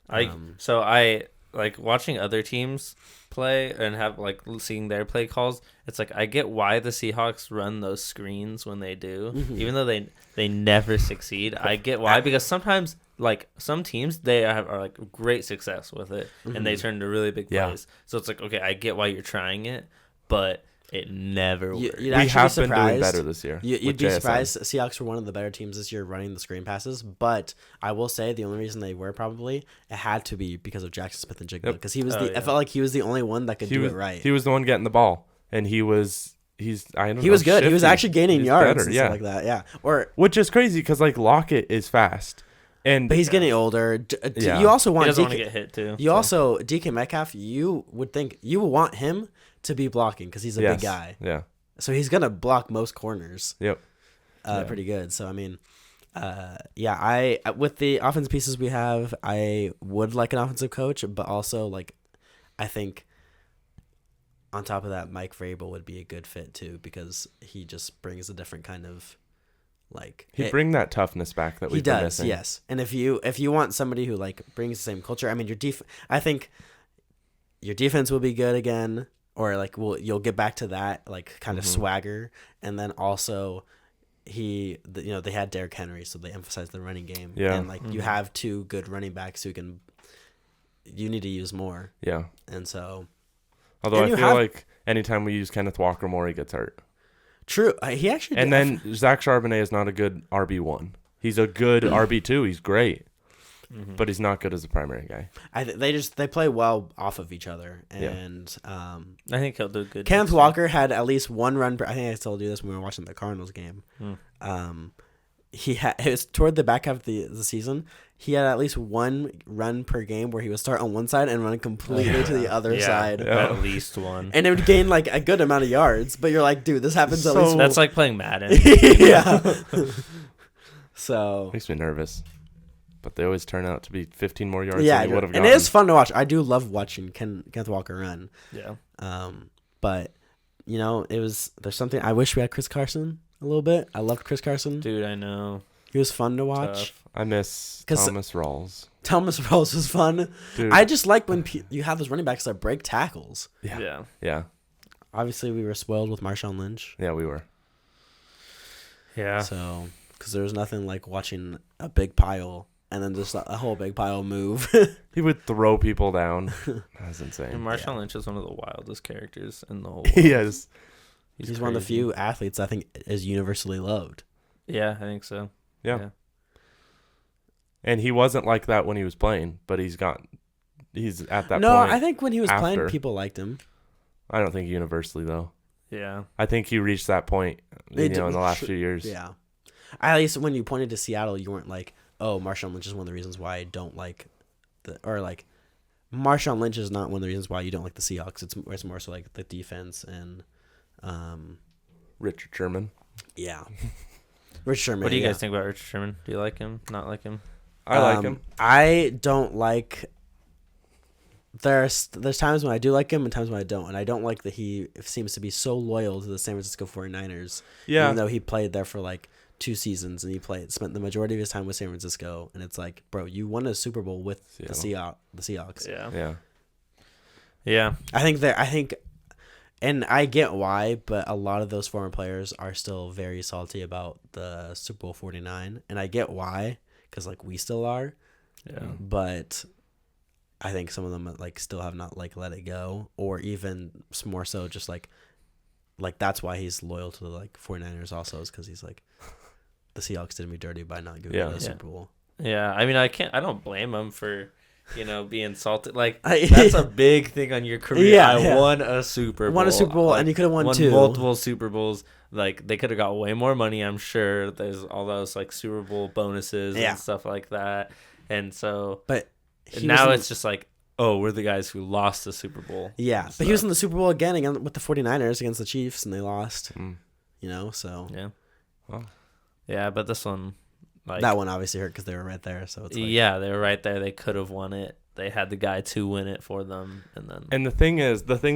S3: I like watching other teams play and have like seeing their play calls. It's like I get why the Seahawks run those screens when they do, even though they never succeed. I get why, because sometimes like some teams they are like great success with it and they turn into really big plays. So it's like, okay, I get why you're trying it, but it never works.
S1: We
S2: have been doing better this year.
S1: You'd be surprised. Seahawks were one of the better teams this year running the screen passes, but I will say the only reason they were it had to be because of Jackson Smith-Njigba, because he was I felt like he was the only one that could do it right.
S2: He was the one getting the ball, and he was good.
S1: Shifty. He was actually gaining yards
S2: better,
S1: and stuff like that. Yeah,
S2: which is crazy because like Lockett is fast, but
S1: he's getting older. You also want
S3: he doesn't want to get hit too.
S1: Also DK Metcalf. You would think you would want him to be blocking because he's a big guy.
S2: Yeah.
S1: So he's gonna block most corners.
S2: Yep.
S1: Pretty good. So I mean, I with the offensive pieces we have, I would like an offensive coach, but also like, I think on top of that, Mike Vrabel would be a good fit too, because he just brings a different kind of
S2: he bring that toughness back that we've been missing.
S1: Yes. And if you want somebody who like brings the same culture, I mean I think your defense will be good again. Or like you'll get back to that like kind of swagger, and then also they had Derrick Henry, so they emphasized the running game.
S2: Yeah,
S1: and like you have two good running backs who you need to use more.
S2: Yeah,
S1: and so.
S2: Although I feel like anytime we use Kenneth Walker more, he gets hurt.
S1: True, he actually.
S2: And then Zach Charbonnet is not a good RB1. He's a good RB2. He's great. But he's not good as a primary guy.
S1: They play well off of each other, and
S3: I think he'll do good.
S1: Kenneth Walker had at least one run. I think I told you this when we were watching the Cardinals game. It was toward the back half of the season. He had at least one run per game where he would start on one side and run completely to the other side.
S3: Yeah. At least one,
S1: and it would gain like a good amount of yards. But you're like, dude, this happens at least.
S3: That's like playing Madden.
S1: Yeah. So
S2: makes me nervous. But they always turn out to be 15 more yards than you would have gotten.
S1: And it is fun to watch. I do love watching Kenneth Walker run.
S3: Yeah.
S1: But, there's something. I wish we had Chris Carson a little bit. I loved Chris Carson.
S3: Dude, I know.
S1: He was fun to watch.
S3: Tough.
S2: I miss Thomas Rawls.
S1: Thomas Rawls was fun.
S2: Dude.
S1: I just like when you have those running backs that break tackles.
S2: Yeah.
S1: Obviously, we were spoiled with Marshawn Lynch.
S2: Yeah, we were.
S3: Yeah.
S1: So, because there was nothing like watching a big pile and then just a whole big pile move.
S2: He would throw people down. That was insane.
S3: And Marshawn Lynch is one of the wildest characters in the whole world.
S2: He is.
S1: He's one of the few athletes I think is universally loved.
S3: Yeah, I think so.
S2: Yeah. And he wasn't like that when he was playing, but he's at that point.
S1: No, I think when he was
S2: after.
S1: playing, people liked him.
S2: I don't think universally, though.
S3: Yeah.
S2: I think he reached that point, in the last few years.
S1: Yeah. At least when you pointed to Seattle, you weren't like, oh, Marshawn Lynch is one of the reasons why I don't like Marshawn Lynch is not one of the reasons why you don't like the Seahawks. It's more so like the defense and
S2: Richard Sherman.
S1: Yeah. Richard Sherman.
S3: What do you guys think about Richard Sherman? Do you like him? Not like him?
S2: I like him.
S1: I don't like. There's times when I do like him and times when I don't. And I don't like that he seems to be so loyal to the San Francisco 49ers. Yeah. Even though he played there for like 2 seasons and spent the majority of his time with San Francisco. And it's like, bro, you won a Super Bowl with the Seahawks.
S3: Yeah. Yeah.
S1: I think, and I get why, but a lot of those former players are still very salty about the Super Bowl 49. And I get why, because like we still are.
S3: Yeah.
S1: But I think some of them like still have not like let it go, or even more so just like that's why he's loyal to the like 49ers also, is because he's like, the Seahawks did me dirty by not giving me the Super Bowl.
S3: Yeah, I mean, I don't blame him for being salted. Like
S1: I-
S3: that's a big thing on your career.
S1: Yeah,
S3: I
S1: yeah.
S3: won a Super Bowl.
S1: Won a Super Bowl, and you could have won two.
S3: multiple Super Bowls. Like they could have got way more money. I'm sure there's all those like Super Bowl bonuses
S1: Yeah.
S3: and stuff like that. And so
S1: But he
S3: now
S1: was in-
S3: it's just like, oh, we're the guys who lost the Super Bowl.
S1: Yeah, but he was in the Super Bowl again with the 49ers against the Chiefs, and they lost.
S2: Mm.
S1: So
S3: Yeah.
S2: Wow.
S3: Yeah, but this one, like
S1: that one obviously hurt because they were right there. So it's like,
S3: yeah, they were right there. They could have won it. They had the guy to win it for them, and then
S2: And the thing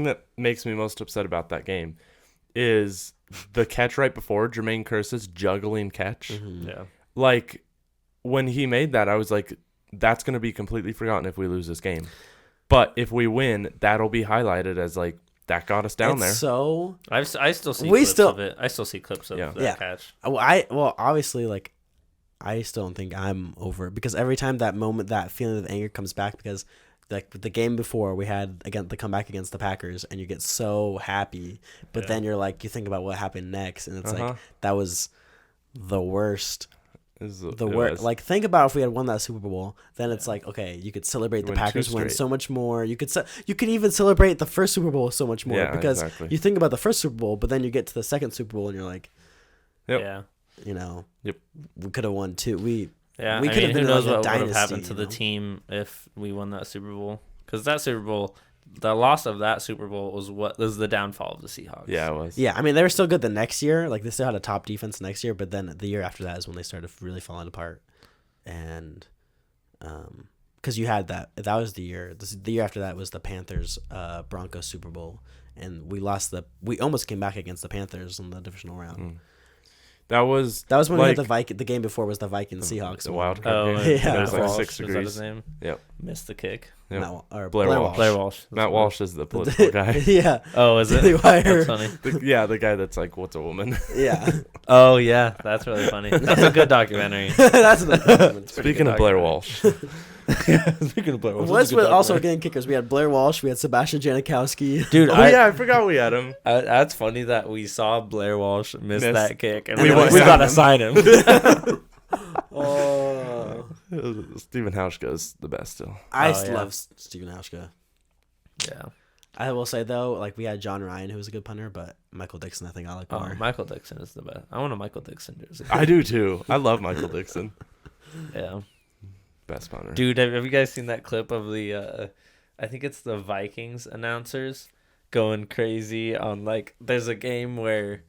S2: that makes me most upset about that game is the catch right before Jermaine Kearse's juggling catch.
S1: mhm.
S3: yeah,
S2: Like when he made that, I was like, that's going to be completely forgotten if we lose this game. But if we win, that'll be highlighted as like that got us down
S1: It's
S2: there.
S1: So
S3: I still see
S1: We
S3: clips
S1: still-
S3: of it. I still see clips of
S2: Yeah.
S3: that
S1: Yeah.
S3: catch.
S1: obviously like I still don't think I'm over it because every time that feeling of anger comes back because like the game before we had again the comeback against the Packers and you get so happy, but
S3: Yeah.
S1: then you're like you think about what happened next and it's
S2: Uh-huh.
S1: like that was the worst.
S2: It
S1: The worst.
S2: was.
S1: Like think about if we had won that Super Bowl, then it's like okay, you could celebrate the
S2: win two
S1: Packers win
S2: straight.
S1: so much more. You could even celebrate the first Super Bowl so much more
S2: Yeah,
S1: because
S2: exactly.
S1: you think about the first Super Bowl, but then you get to the second Super Bowl and you're like,
S2: Yep.
S3: Yeah,
S2: Yep.
S1: we could have won two.
S3: yeah.
S1: We
S3: I
S1: could have
S3: mean,
S1: been
S3: who knows
S1: like a
S3: what would have
S1: dynasty,
S3: happened to the team if we won that Super Bowl? Because that Super Bowl, the loss of that Super Bowl was the downfall of the Seahawks.
S2: Yeah, it was.
S1: Yeah, I mean they were still good the next year. Like they still had a top defense next year, but then the year after that is when they started really falling apart. And because you had that was the year. The year after that was the Panthers Broncos Super Bowl, and we almost came back against the Panthers in the divisional round.
S2: Mm. That was
S1: That was when we
S2: like
S1: had the game before was the Vikings Seahawks
S2: the
S1: one.
S2: wild card
S3: Oh,
S2: game.
S1: Yeah.
S2: It was like
S3: Walsh,
S2: 6
S3: was that
S2: degrees.
S3: his name?
S2: Yep.
S3: Missed the kick.
S2: Yep.
S1: Blair Walsh.
S3: Blair Walsh.
S2: Matt Walsh is the political guy.
S1: Yeah.
S3: Oh, is it?
S1: Daily Wire.
S3: That's funny.
S2: The guy that's like, what's a woman?
S1: Yeah.
S3: Oh yeah, that's really funny. That's a good documentary.
S1: That's the
S2: Speaking of Blair Walsh,
S3: Speaking of Blair
S1: What's with also getting kickers? We had Blair Walsh, we had Sebastian Janikowski.
S3: dude,
S2: oh yeah, I forgot we had him.
S3: that's funny that we saw Blair Walsh miss
S2: Miss.
S3: that kick, and
S1: We
S3: we,
S1: went
S3: we
S1: and
S3: gotta
S2: signed
S3: sign him.
S1: Oh,
S2: Stephen Hauschka is the best still.
S1: I
S3: Oh, yeah.
S1: love Steven Hauschka.
S3: Yeah.
S1: I will say though, like we had John Ryan, who was a good punter, but Michael Dixon, I think I like
S3: Oh,
S1: more.
S3: Michael Dixon is the best. I want a Michael Dixon jersey.
S2: I do too. I love Michael Dixon.
S3: Yeah.
S2: Best punter.
S3: Dude, have you guys seen that clip of the I think it's the Vikings announcers going crazy on like there's a game where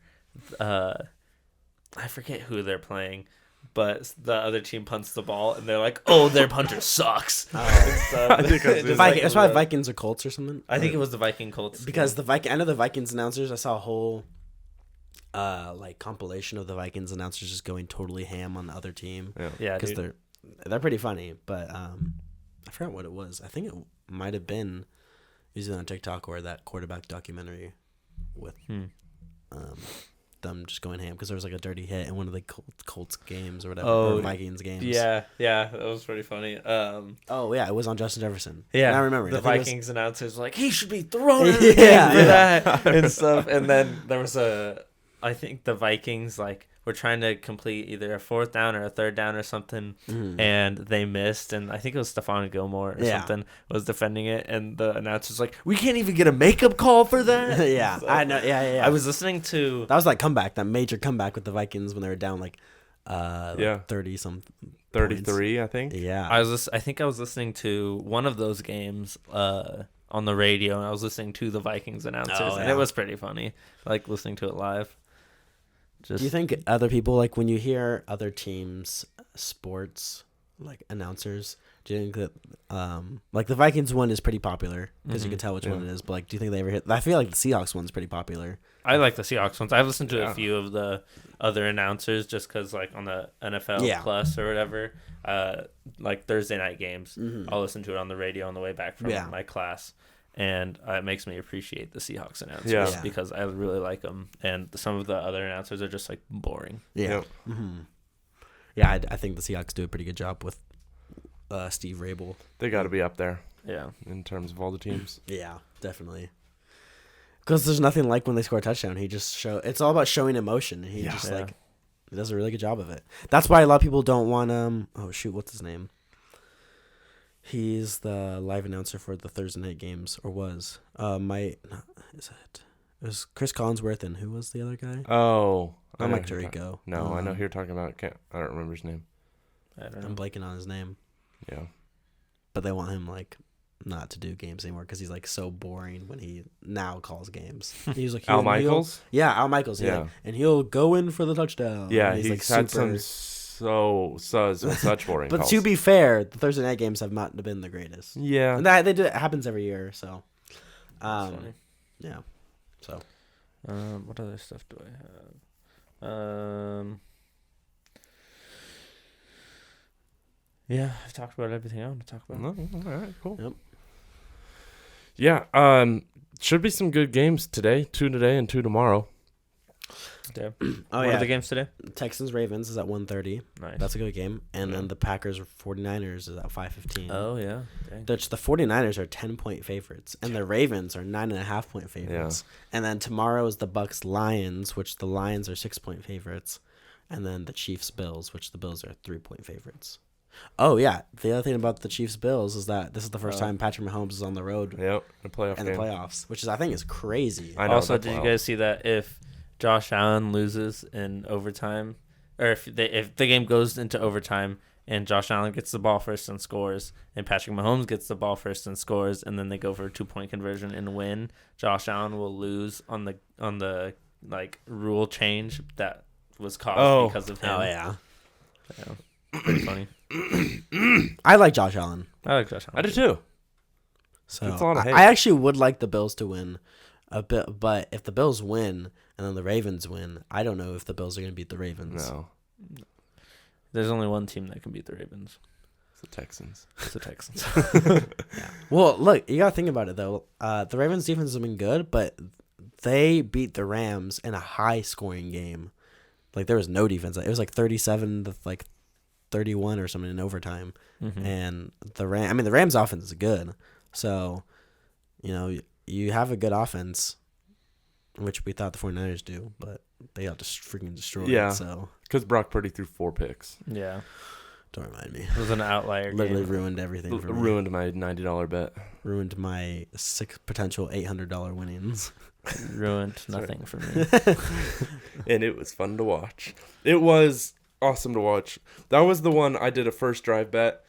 S3: I forget who they're playing, but the other team punts the ball and they're like, "Oh, their punter sucks."
S1: Oh.
S2: I think I've seen
S3: Just,
S1: Viking,
S3: like,
S1: that's why
S3: the-
S1: Vikings or Colts or something.
S3: I think it was the Viking Colts
S1: because I know the Vikings announcers. I saw a whole like compilation of the Vikings announcers just going totally ham on the other team
S3: yeah,
S1: because
S3: dude.
S1: they're pretty funny. But I forgot what it was. I think it might have been usually on TikTok or that quarterback documentary with them just going ham because there was like a dirty hit in one of the Colts games or whatever,
S3: Oh,
S1: or Vikings games.
S3: Yeah, that was pretty funny.
S1: Oh yeah, it was on Justin Jefferson.
S3: Yeah,
S1: And I remember
S3: the
S1: I think it was-
S3: Vikings announcers were like he should be thrown in
S1: Yeah,
S3: the game for
S1: yeah.
S3: that and stuff. And then there was I think the Vikings like were trying to complete either a 4th down or a 3rd down or something, and they missed. And I think it was Stephon Gilmore or something was defending it, and the announcer's like, "We can't even get a makeup call for that."
S1: yeah,
S3: So,
S1: I know. Yeah.
S3: I was listening to
S1: That was like that major comeback with the Vikings when they were down like 30 some
S2: 33, I think.
S1: Yeah.
S3: I think I was listening to one of those games on the radio, and I was listening to the Vikings announcers, and
S1: yeah.
S3: it was pretty funny, like listening to it live. Just
S1: Do you think other people like when you hear other teams sports like announcers, do you think that like the Vikings one is pretty popular because you can tell which one it is, but like do you think they ever hit I feel like the Seahawks one's pretty popular.
S3: I like the Seahawks ones. I've listened to
S2: Yeah.
S3: a few of the other announcers just because, like, on the NFL
S1: Yeah.
S3: Plus or whatever, like Thursday night games, I'll listen to it on the radio on the way back from
S1: Yeah.
S3: my class. And it makes me appreciate the Seahawks announcers
S2: Yeah.
S3: because I really like them. And some of the other announcers are just, like, boring.
S1: Yeah.
S2: Yep.
S1: Yeah, I think the Seahawks do a pretty good job with Steve Rabel.
S2: They got to be up there
S3: Yeah.
S2: in terms of all the teams.
S1: Yeah, definitely. Because there's nothing like when they score a touchdown. He just it's all about showing emotion. He just
S3: Yeah.
S1: like he does a really good job of it. That's why a lot of people don't want oh shoot, what's his name? He's the live announcer for the Thursday night games, or was. Is it? It was Chris Collinsworth, and who was the other guy?
S2: Oh.
S1: Not
S2: know
S1: Mike
S2: who you're
S1: Tirico.
S2: No, I know who you're talking about. I don't remember his name.
S3: I don't
S1: I'm
S3: know.
S1: blanking on his name.
S2: Yeah.
S1: But they want him, like, not to do games anymore because he's, like, so boring when he now calls games. He's like,
S2: Al Michaels?
S1: Yeah, Al Michaels, yeah. And he'll go in for the touchdown.
S2: Yeah,
S1: and
S2: he's
S1: like,
S2: had
S1: super...
S2: some such boring
S1: But
S2: calls.
S1: to be fair, the Thursday night games have not been the greatest.
S2: Yeah.
S1: And that it happens every year, so.
S3: That's funny.
S1: Yeah. So.
S3: What other stuff do I have? Yeah, I've talked about everything I want to talk about.
S2: No, all right, cool.
S1: Yep.
S2: Yeah, should be some good games today. 2 today and 2 tomorrow.
S3: Yeah.
S1: Oh,
S3: What
S1: yeah.
S3: are the games today?
S1: Texans Ravens is at 1:30.
S3: Nice.
S1: That's a good game. And
S2: Yeah.
S1: then the Packers 49ers is at 5:15.
S3: Oh yeah. Dang.
S1: The 49ers are 10-point favorites, and the Ravens are 9.5-point favorites. And then tomorrow is the Bucks Lions, which the Lions are 6-point favorites, and then the Chiefs Bills, which the Bills are 3-point favorites. Oh yeah, the other thing about the Chiefs Bills is that this is the first time Patrick Mahomes is on the road
S2: Yep, the playoff
S1: in
S2: game.
S1: the playoffs, which is I think is crazy.
S2: I know,
S3: Also,
S2: that's
S3: did you
S2: wild.
S3: guys see that if Josh Allen loses in overtime, or if the game goes into overtime and Josh Allen gets the ball first and scores, and Patrick Mahomes gets the ball first and scores, and then they go for a 2-point conversion and win, Josh Allen will lose on the like rule change that was caused because of him.
S1: Oh yeah,
S3: Yeah. Pretty funny.
S1: I like Josh Allen.
S3: I like Josh
S2: I
S3: Allen.
S2: do too.
S1: So
S2: It's a lot of hate.
S1: I actually would like the Bills to win a bit, but if the Bills win and then the Ravens win, I don't know if the Bills are going to beat the Ravens.
S2: No,
S3: There's only one team that can beat the Ravens.
S2: it's the Texans.
S3: It's the Texans.
S1: Well, look, you got to think about it though. The Ravens defense has been good, but they beat the Rams in a high-scoring game. Like there was no defense. It was like 37 to like 31 or something in overtime.
S3: Mm-hmm.
S1: And the Rams offense is good. So, you have a good offense, which we thought the 49ers do, but they got just freaking destroyed.
S2: Yeah.
S1: So
S2: Because Brock Purdy threw 4 picks.
S3: Yeah.
S1: don't remind me.
S3: It was an outlier
S1: Literally
S3: game.
S1: ruined everything for me.
S2: Ruined my $90 bet.
S1: Ruined my 6 potential $800 winnings.
S3: Ruined
S2: Sorry.
S3: nothing for me.
S2: And it was fun to watch. It was awesome to watch. That was the one I did a first drive bet.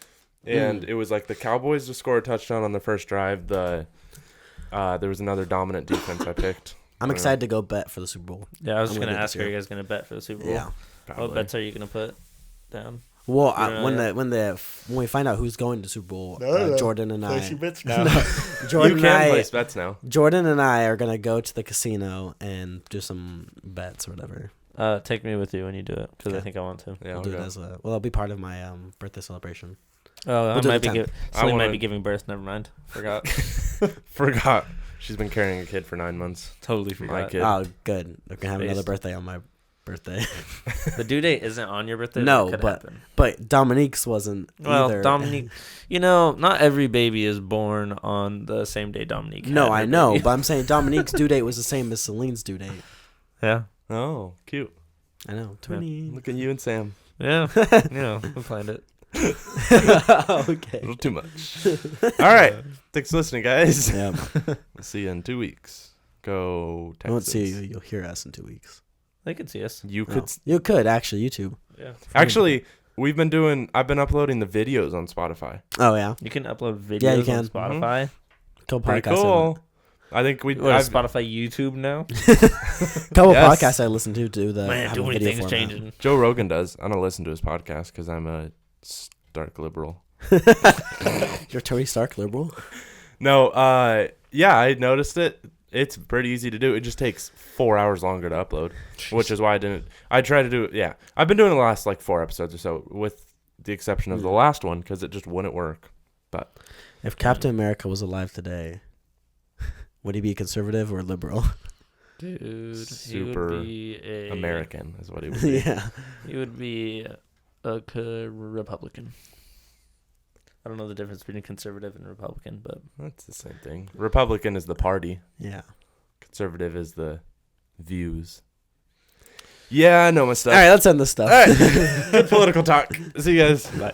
S2: And it was like the Cowboys to score a touchdown on the first drive. There was another dominant defense I picked.
S1: I'm excited to go bet for the Super Bowl.
S3: Yeah, I was
S1: I'm
S3: just
S1: gonna
S3: going to
S1: do
S3: ask,
S1: this
S3: are
S1: year.
S3: you guys going to bet for the Super Bowl?
S1: Yeah.
S3: What
S2: Probably.
S3: bets are you going to put down?
S1: Well,
S3: Yeah,
S1: when we find out who's going to Super Bowl, Jordan and I,
S2: You can place bets now.
S1: Jordan and I are gonna go to the casino and do some bets or whatever.
S3: Take me with you when you do it, because I
S1: Okay.
S3: think I want to.
S2: Yeah,
S1: We'll
S2: I'll
S1: do
S2: go.
S1: it as it'll be part of my birthday celebration.
S3: Oh,
S1: We'll do
S3: I
S1: it
S3: might be
S1: the
S3: Celine might
S2: wanna-
S3: be giving birth. Never mind. Forgot.
S2: Forgot. She's been carrying a kid for 9 months.
S3: Totally
S2: My
S3: forgot.
S2: kid.
S1: Oh, good. We're gonna have another
S3: Based.
S1: birthday on my birthday.
S3: The due date isn't on your birthday.
S1: No,
S3: it could
S1: but
S3: happen.
S1: But Dominique's wasn't
S3: Well,
S1: either.
S3: Dominique, not every baby is born on the same day Dominique.
S1: No,
S3: had her
S1: I know,
S3: baby.
S1: but I'm saying Dominique's due date was the same as Celine's due date.
S3: Yeah.
S2: Oh, cute.
S1: I know. 20.
S2: Look at you and Sam.
S3: Yeah. We planned it.
S2: A
S1: Okay.
S2: little too much. All right. Thanks for listening, guys.
S1: Yeah.
S2: We'll see you in 2 weeks. Go Texans.
S1: I won't see you. You'll hear us in 2 weeks.
S3: They can see us.
S2: You
S1: No.
S2: could
S1: You could actually YouTube.
S3: Yeah.
S2: actually. I've been uploading the videos on Spotify.
S1: Oh yeah.
S3: You can upload videos
S1: Yeah, you
S3: on
S1: can.
S3: Spotify.
S1: Couple
S2: Pretty
S1: podcasts.
S2: cool. I think we.
S3: What is
S2: I've-
S3: Spotify YouTube now?
S1: Couple
S2: Yes.
S1: podcasts I listen to do the
S3: Man,
S1: have
S3: too
S1: a
S3: many
S1: video
S3: things
S1: format.
S3: changing.
S2: Joe Rogan does. I don't listen to his podcast because I'm a stark liberal.
S1: You're Tony Stark liberal.
S2: No, yeah, I noticed it. It's pretty easy to do. It just takes 4 hours longer to upload, which is why I didn't. I try to do it. Yeah, I've been doing the last like 4 episodes or so, with the exception of the last one because it just wouldn't work. But
S1: If Captain America was alive today, would he be conservative or liberal?
S3: Dude,
S2: Super
S3: he would be a
S2: American is what he would be.
S1: Yeah.
S3: He would be a Republican. I don't know the difference between conservative and Republican, but
S2: That's the same thing. Republican is the party.
S1: Yeah.
S2: Conservative is the views. Yeah, I know my stuff.
S1: All right, let's end this stuff.
S2: All right. Good political talk. See you guys.
S1: Bye.